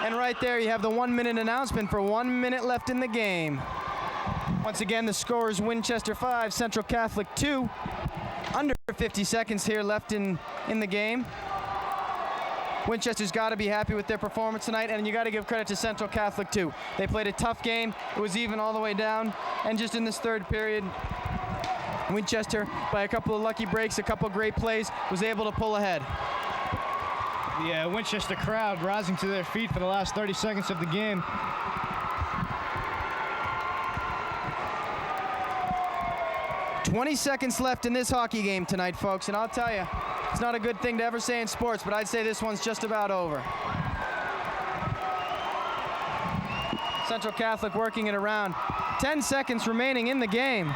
And right there you have the 1 minute announcement for 1 minute left in the game. Once again, the score is Winchester 5, Central Catholic 2. Under 50 seconds here left in the game. Winchester's got to be happy with their performance tonight, and you got to give credit to Central Catholic too. They played a tough game. It was even all the way down, and just in this third period, Winchester, by a couple of lucky breaks, a couple of great plays, was able to pull ahead. The Winchester crowd rising to their feet for the last 30 seconds of the game. "20 seconds left in this hockey game tonight, folks, and I'll tell you, it's not a good thing to ever say in sports, but I'd say this one's just about over. Central Catholic working it around. 10 seconds remaining in the game.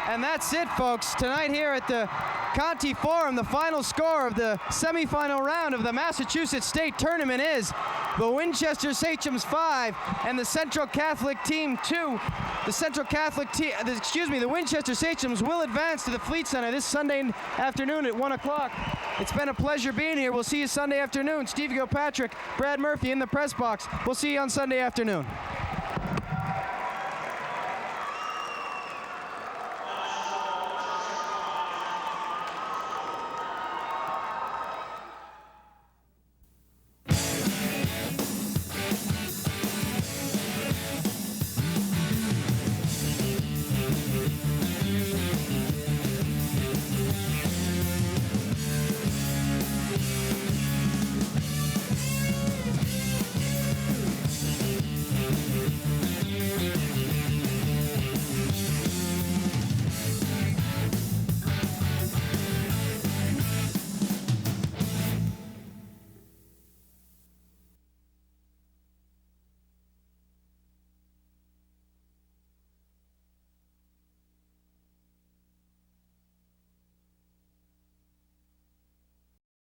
And that's it, folks. Tonight here at the Conti Forum, the final score of the semifinal round of the Massachusetts State Tournament is the Winchester Sachems 5 and the Central Catholic Team 2. The Winchester Sachems will advance to the Fleet Center this Sunday afternoon at 1 o'clock. It's been a pleasure being here. We'll see you Sunday afternoon. Steve Gilpatrick, Brad Murphy in the press box. We'll see you on Sunday afternoon.